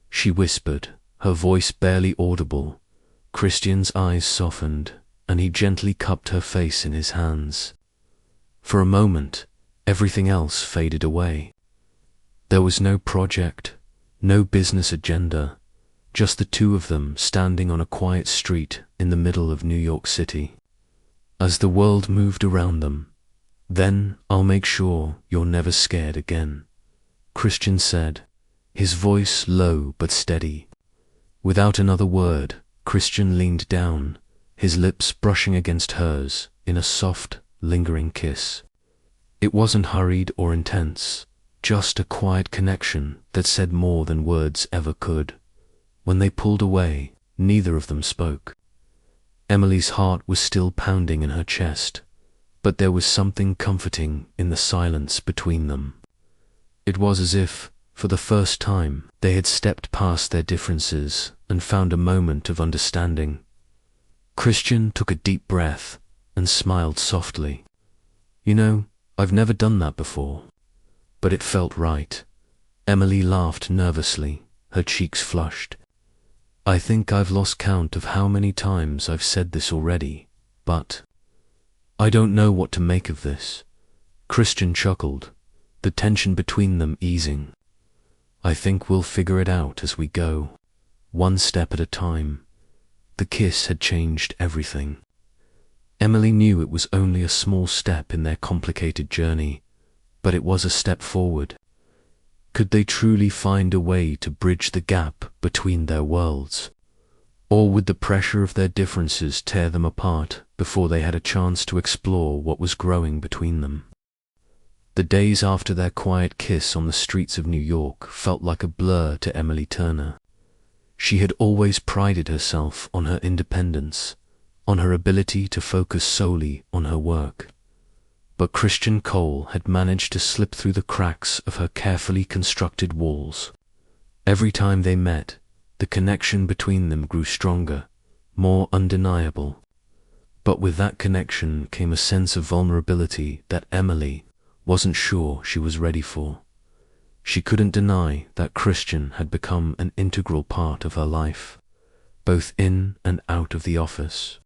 she whispered, her voice barely audible. Christian's eyes softened, and he gently cupped her face in his hands. For a moment, everything else faded away. There was no project, no business agenda, just the two of them standing on a quiet street in the middle of New York City. As the world moved around them, "Then I'll make sure you're never scared again," Christian said, his voice low but steady. Without another word, Christian leaned down, his lips brushing against hers in a soft, lingering kiss. It wasn't hurried or intense, just a quiet connection that said more than words ever could. When they pulled away, neither of them spoke. Emily's heart was still pounding in her chest, but there was something comforting in the silence between them. It was as if, for the first time, they had stepped past their differences and found a moment of understanding. Christian took a deep breath and smiled softly. "You know, I've never done that before, but it felt right." Emily laughed nervously, her cheeks flushed. "I think I've lost count of how many times I've said this already, but I don't know what to make of this." Christian chuckled, the tension between them easing. "I think we'll figure it out as we go, one step at a time." The kiss had changed everything. Emily knew it was only a small step in their complicated journey, but it was a step forward. Could they truly find a way to bridge the gap between their worlds? Or would the pressure of their differences tear them apart before they had a chance to explore what was growing between them? The days after their quiet kiss on the streets of New York felt like a blur to Emily Turner. She had always prided herself on her independence, on her ability to focus solely on her work. But Christian Cole had managed to slip through the cracks of her carefully constructed walls. Every time they met, the connection between them grew stronger, more undeniable. But with that connection came a sense of vulnerability that Emily wasn't sure she was ready for. She couldn't deny that Christian had become an integral part of her life, both in and out of the office.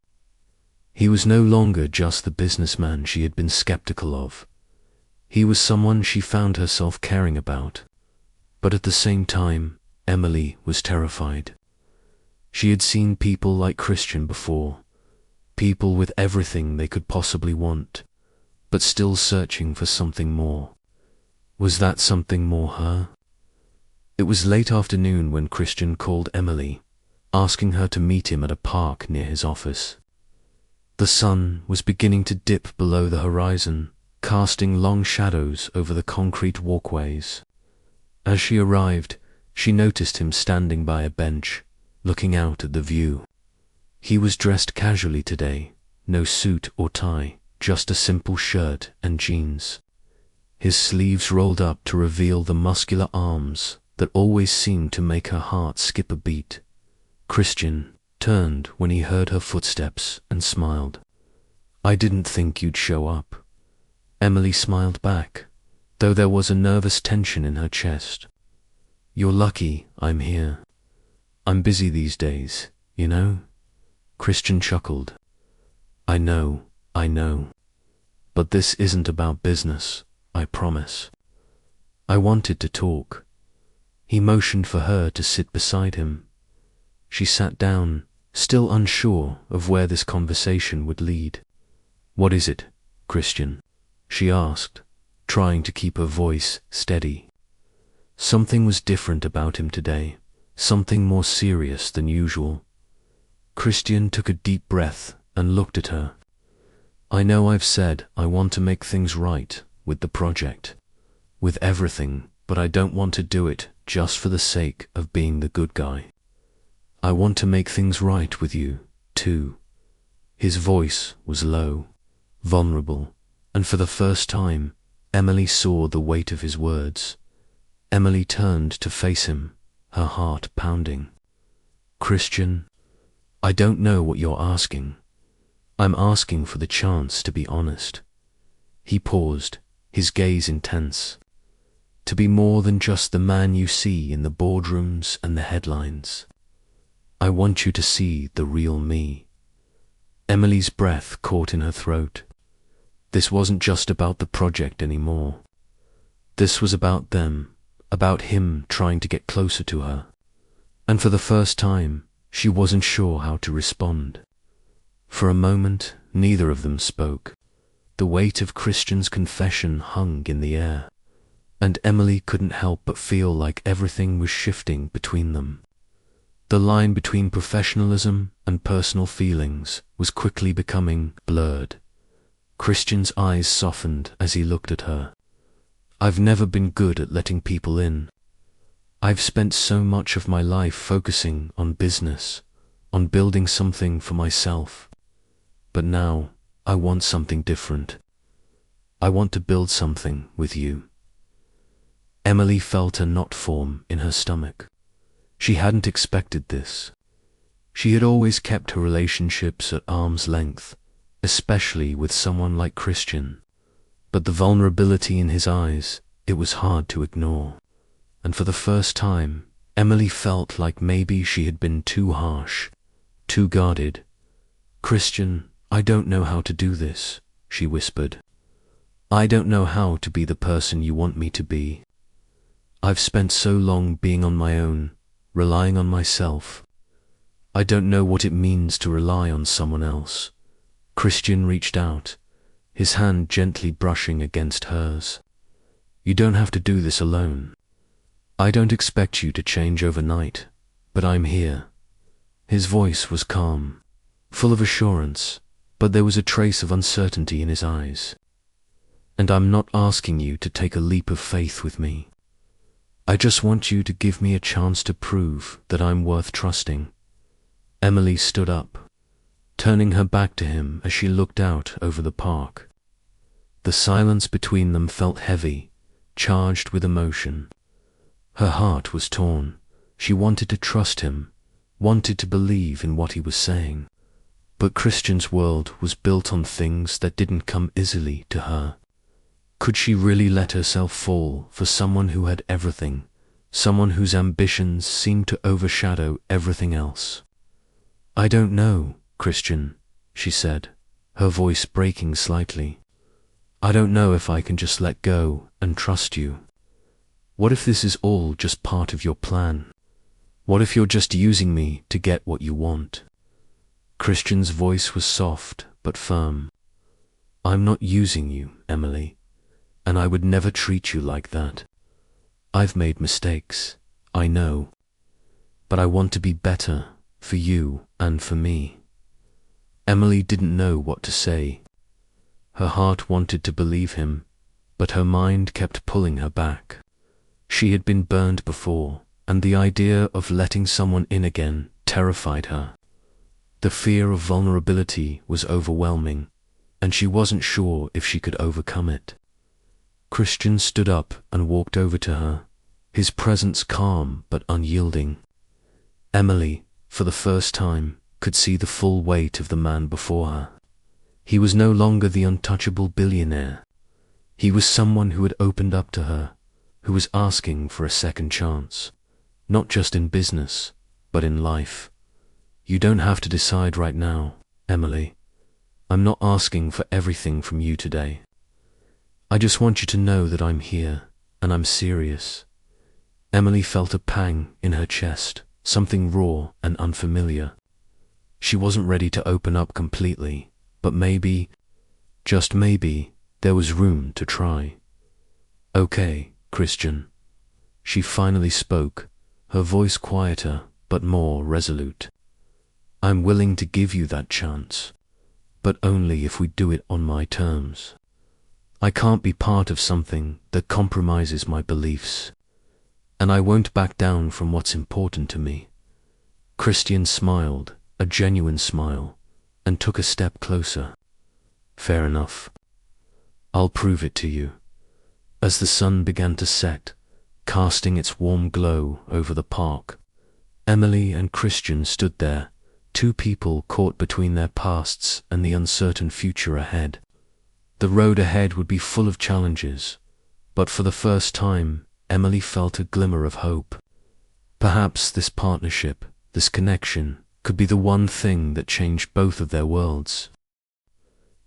He was no longer just the businessman she had been skeptical of. He was someone she found herself caring about. But at the same time, Emily was terrified. She had seen people like Christian before, people with everything they could possibly want, but still searching for something more. Was that something more her? It was late afternoon when Christian called Emily, asking her to meet him at a park near his office. The sun was beginning to dip below the horizon, casting long shadows over the concrete walkways. As she arrived, she noticed him standing by a bench, looking out at the view. He was dressed casually today, no suit or tie, just a simple shirt and jeans. His sleeves rolled up to reveal the muscular arms that always seemed to make her heart skip a beat. Christian turned when he heard her footsteps and smiled. "I didn't think you'd show up." Emily smiled back, though there was a nervous tension in her chest. "You're lucky I'm here. I'm busy these days, you know?" Christian chuckled. I know. But this isn't about business, I promise. I wanted to talk." He motioned for her to sit beside him. She sat down, still unsure of where this conversation would lead. "What is it, Christian?" she asked, trying to keep her voice steady. Something was different about him today, something more serious than usual. Christian took a deep breath and looked at her. "I know I've said I want to make things right with the project, with everything, but I don't want to do it just for the sake of being the good guy. I want to make things right with you, too." His voice was low, vulnerable, and for the first time, Emily saw the weight of his words. Emily turned to face him, her heart pounding. "Christian, I don't know what you're asking. I'm asking for the chance to be honest." He paused, his gaze intense. "To be more than just the man you see in the boardrooms and the headlines. I want you to see the real me." Emily's breath caught in her throat. This wasn't just about the project anymore. This was about them, about him trying to get closer to her. And for the first time, she wasn't sure how to respond. For a moment, neither of them spoke. The weight of Christian's confession hung in the air, and Emily couldn't help but feel like everything was shifting between them. The line between professionalism and personal feelings was quickly becoming blurred. Christian's eyes softened as he looked at her. "I've never been good at letting people in. I've spent so much of my life focusing on business, on building something for myself. But now, I want something different. I want to build something with you." Emily felt a knot form in her stomach. She hadn't expected this. She had always kept her relationships at arm's length, especially with someone like Christian. But the vulnerability in his eyes, it was hard to ignore. And for the first time, Emily felt like maybe she had been too harsh, too guarded. "Christian, I don't know how to do this," she whispered. "I don't know how to be the person you want me to be. I've spent so long being on my own, relying on myself. I don't know what it means to rely on someone else." Christian reached out, his hand gently brushing against hers. "You don't have to do this alone. I don't expect you to change overnight, but I'm here." His voice was calm, full of assurance, but there was a trace of uncertainty in his eyes. "And I'm not asking you to take a leap of faith with me. I just want you to give me a chance to prove that I'm worth trusting." Emily stood up, turning her back to him as she looked out over the park. The silence between them felt heavy, charged with emotion. Her heart was torn. She wanted to trust him, wanted to believe in what he was saying. But Christian's world was built on things that didn't come easily to her. Could she really let herself fall for someone who had everything, someone whose ambitions seemed to overshadow everything else? "I don't know, Christian," she said, her voice breaking slightly. "I don't know if I can just let go and trust you. What if this is all just part of your plan? What if you're just using me to get what you want?" Christian's voice was soft but firm. "I'm not using you, Emily, and I would never treat you like that. I've made mistakes, I know, but I want to be better for you and for me." Emily didn't know what to say. Her heart wanted to believe him, but her mind kept pulling her back. She had been burned before, and the idea of letting someone in again terrified her. The fear of vulnerability was overwhelming, and she wasn't sure if she could overcome it. Christian stood up and walked over to her, his presence calm but unyielding. Emily, for the first time, could see the full weight of the man before her. He was no longer the untouchable billionaire. He was someone who had opened up to her, who was asking for a second chance, not just in business, but in life. You don't have to decide right now, Emily. I'm not asking for everything from you today. I just want you to know that I'm here, and I'm serious. Emily felt a pang in her chest, something raw and unfamiliar. She wasn't ready to open up completely, but maybe, just maybe, there was room to try. Okay, Christian. She finally spoke, her voice quieter but more resolute. I'm willing to give you that chance, but only if we do it on my terms. I can't be part of something that compromises my beliefs, and I won't back down from what's important to me. Christian smiled, a genuine smile, and took a step closer. Fair enough. I'll prove it to you. As the sun began to set, casting its warm glow over the park, Emily and Christian stood there, two people caught between their pasts and the uncertain future ahead. The road ahead would be full of challenges, but for the first time, Emily felt a glimmer of hope. Perhaps this partnership, this connection, could be the one thing that changed both of their worlds.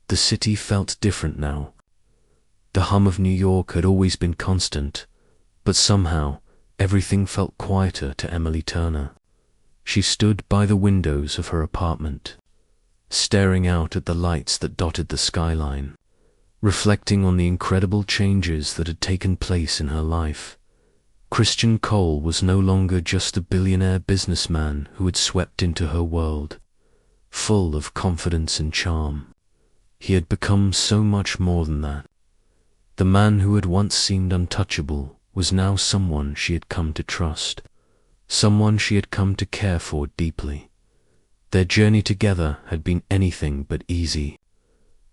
The city felt different now. The hum of New York had always been constant, but somehow everything felt quieter to Emily Turner. She stood by the windows of her apartment, staring out at the lights that dotted the skyline, reflecting on the incredible changes that had taken place in her life. Christian Cole was no longer just the billionaire businessman who had swept into her world, full of confidence and charm. He had become so much more than that. The man who had once seemed untouchable was now someone she had come to trust, someone she had come to care for deeply. Their journey together had been anything but easy.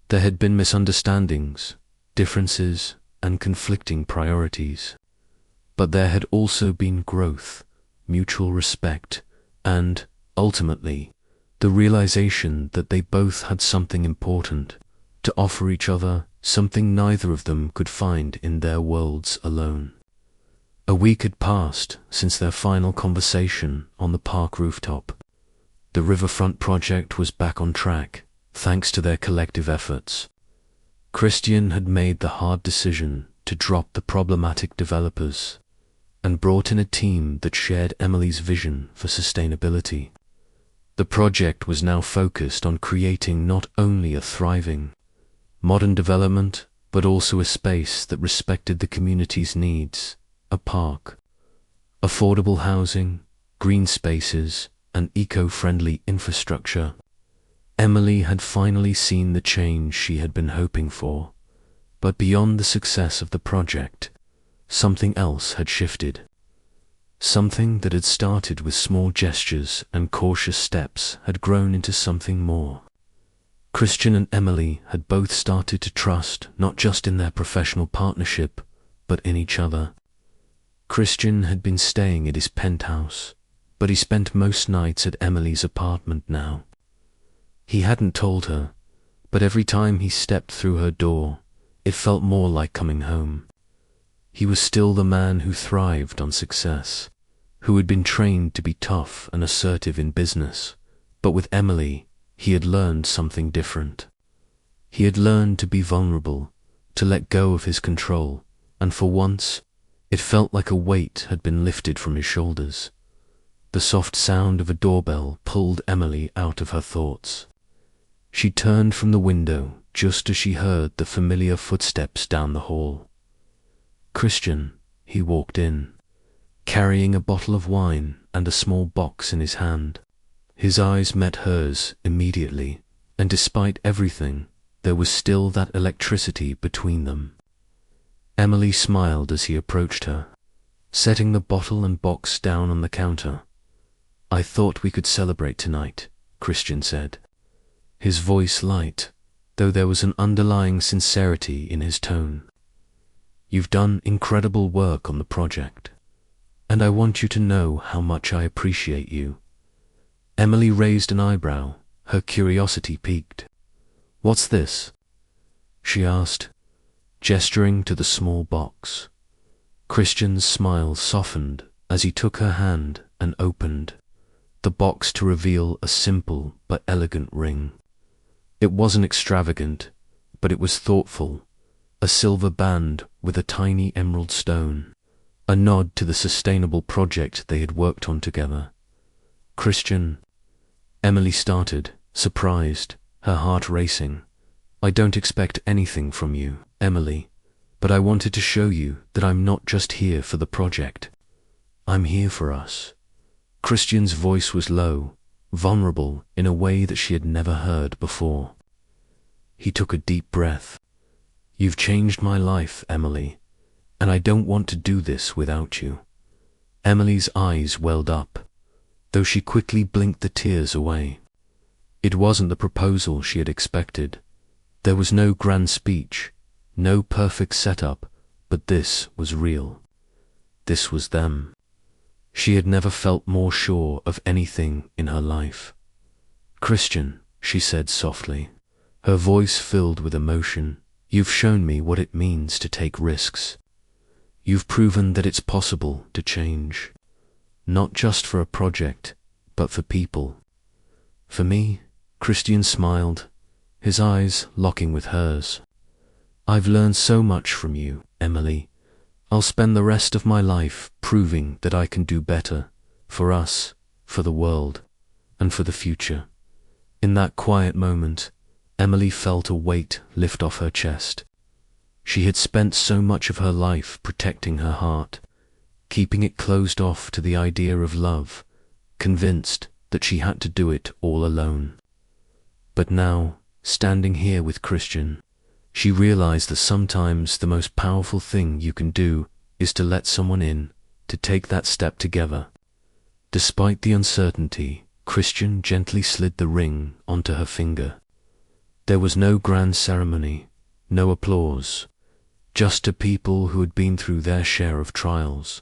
There had been misunderstandings, differences, and conflicting priorities. But there had also been growth, mutual respect, and, ultimately, the realization that they both had something important to offer each other, something neither of them could find in their worlds alone. A week had passed since their final conversation on the park rooftop. The riverfront project was back on track, thanks to their collective efforts. Christian had made the hard decision to drop the problematic developers and brought in a team that shared Emily's vision for sustainability. The project was now focused on creating not only a thriving, modern development, but also a space that respected the community's needs, a park, affordable housing, green spaces, and eco-friendly infrastructure. Emily had finally seen the change she had been hoping for, but beyond the success of the project, something else had shifted. Something that had started with small gestures and cautious steps had grown into something more. Christian and Emily had both started to trust not just in their professional partnership, but in each other. Christian had been staying at his penthouse, but he spent most nights at Emily's apartment now. He hadn't told her, but every time he stepped through her door, it felt more like coming home. He was still the man who thrived on success, who had been trained to be tough and assertive in business, but with Emily, he had learned something different. He had learned to be vulnerable, to let go of his control, and for once, it felt like a weight had been lifted from his shoulders. The soft sound of a doorbell pulled Emily out of her thoughts. She turned from the window just as she heard the familiar footsteps down the hall. Christian, he walked in, carrying a bottle of wine and a small box in his hand. His eyes met hers immediately, and despite everything, there was still that electricity between them. Emily smiled as he approached her. setting the bottle and box down on the counter. "I thought we could celebrate tonight," Christian said, his voice light, though there was an underlying sincerity in his tone. "You've done incredible work on the project, and I want you to know how much I appreciate you." Emily raised an eyebrow, her curiosity piqued. "What's this?" she asked, gesturing to the small box. Christian's smile softened as he took her hand and opened the box to reveal a simple but elegant ring. It wasn't extravagant, but it was thoughtful, a silver band with a tiny emerald stone, a nod to the sustainable project they had worked on together. "Christian," Emily started, surprised, her heart racing. "I don't expect anything from you, Emily, but I wanted to show you that I'm not just here for the project. I'm here for us." Christian's voice was low, vulnerable in a way that she had never heard before. He took a deep breath. "You've changed my life, Emily, and I don't want to do this without you." Emily's eyes welled up, though she quickly blinked the tears away. It wasn't the proposal she had expected. There was no grand speech, no perfect setup, but this was real. This was them. She had never felt more sure of anything in her life. "Christian," she said softly, her voice filled with emotion, "you've shown me what it means to take risks. You've proven that it's possible to change, not just for a project, but for people." "For me?" Christian smiled, his eyes locking with hers. "I've learned so much from you, Emily. I'll spend the rest of my life proving that I can do better, for us, for the world, and for the future." In that quiet moment, Emily felt a weight lift off her chest. She had spent so much of her life protecting her heart, keeping it closed off to the idea of love, convinced that she had to do it all alone. But now, standing here with Christian, she realized that sometimes the most powerful thing you can do is to let someone in, to take that step together. Despite the uncertainty, Christian gently slid the ring onto her finger. There was no grand ceremony, no applause, just two people who had been through their share of trials,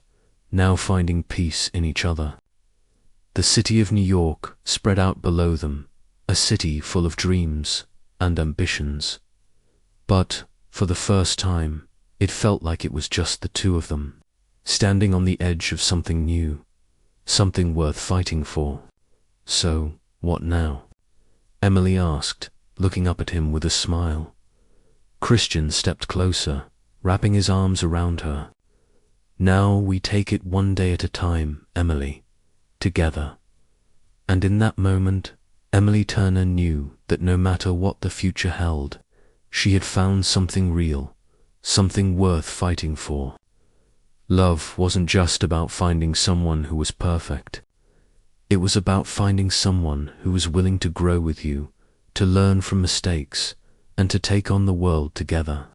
now finding peace in each other. The city of New York spread out below them, a city full of dreams and ambitions. But, for the first time, it felt like it was just the two of them, standing on the edge of something new, something worth fighting for. "So, what now?" Emily asked, looking up at him with a smile. Christian stepped closer, wrapping his arms around her. "Now we take it one day at a time, Emily, together." And in that moment, Emily Turner knew that no matter what the future held, she had found something real, something worth fighting for. Love wasn't just about finding someone who was perfect. It was about finding someone who was willing to grow with you, to learn from mistakes, and to take on the world together.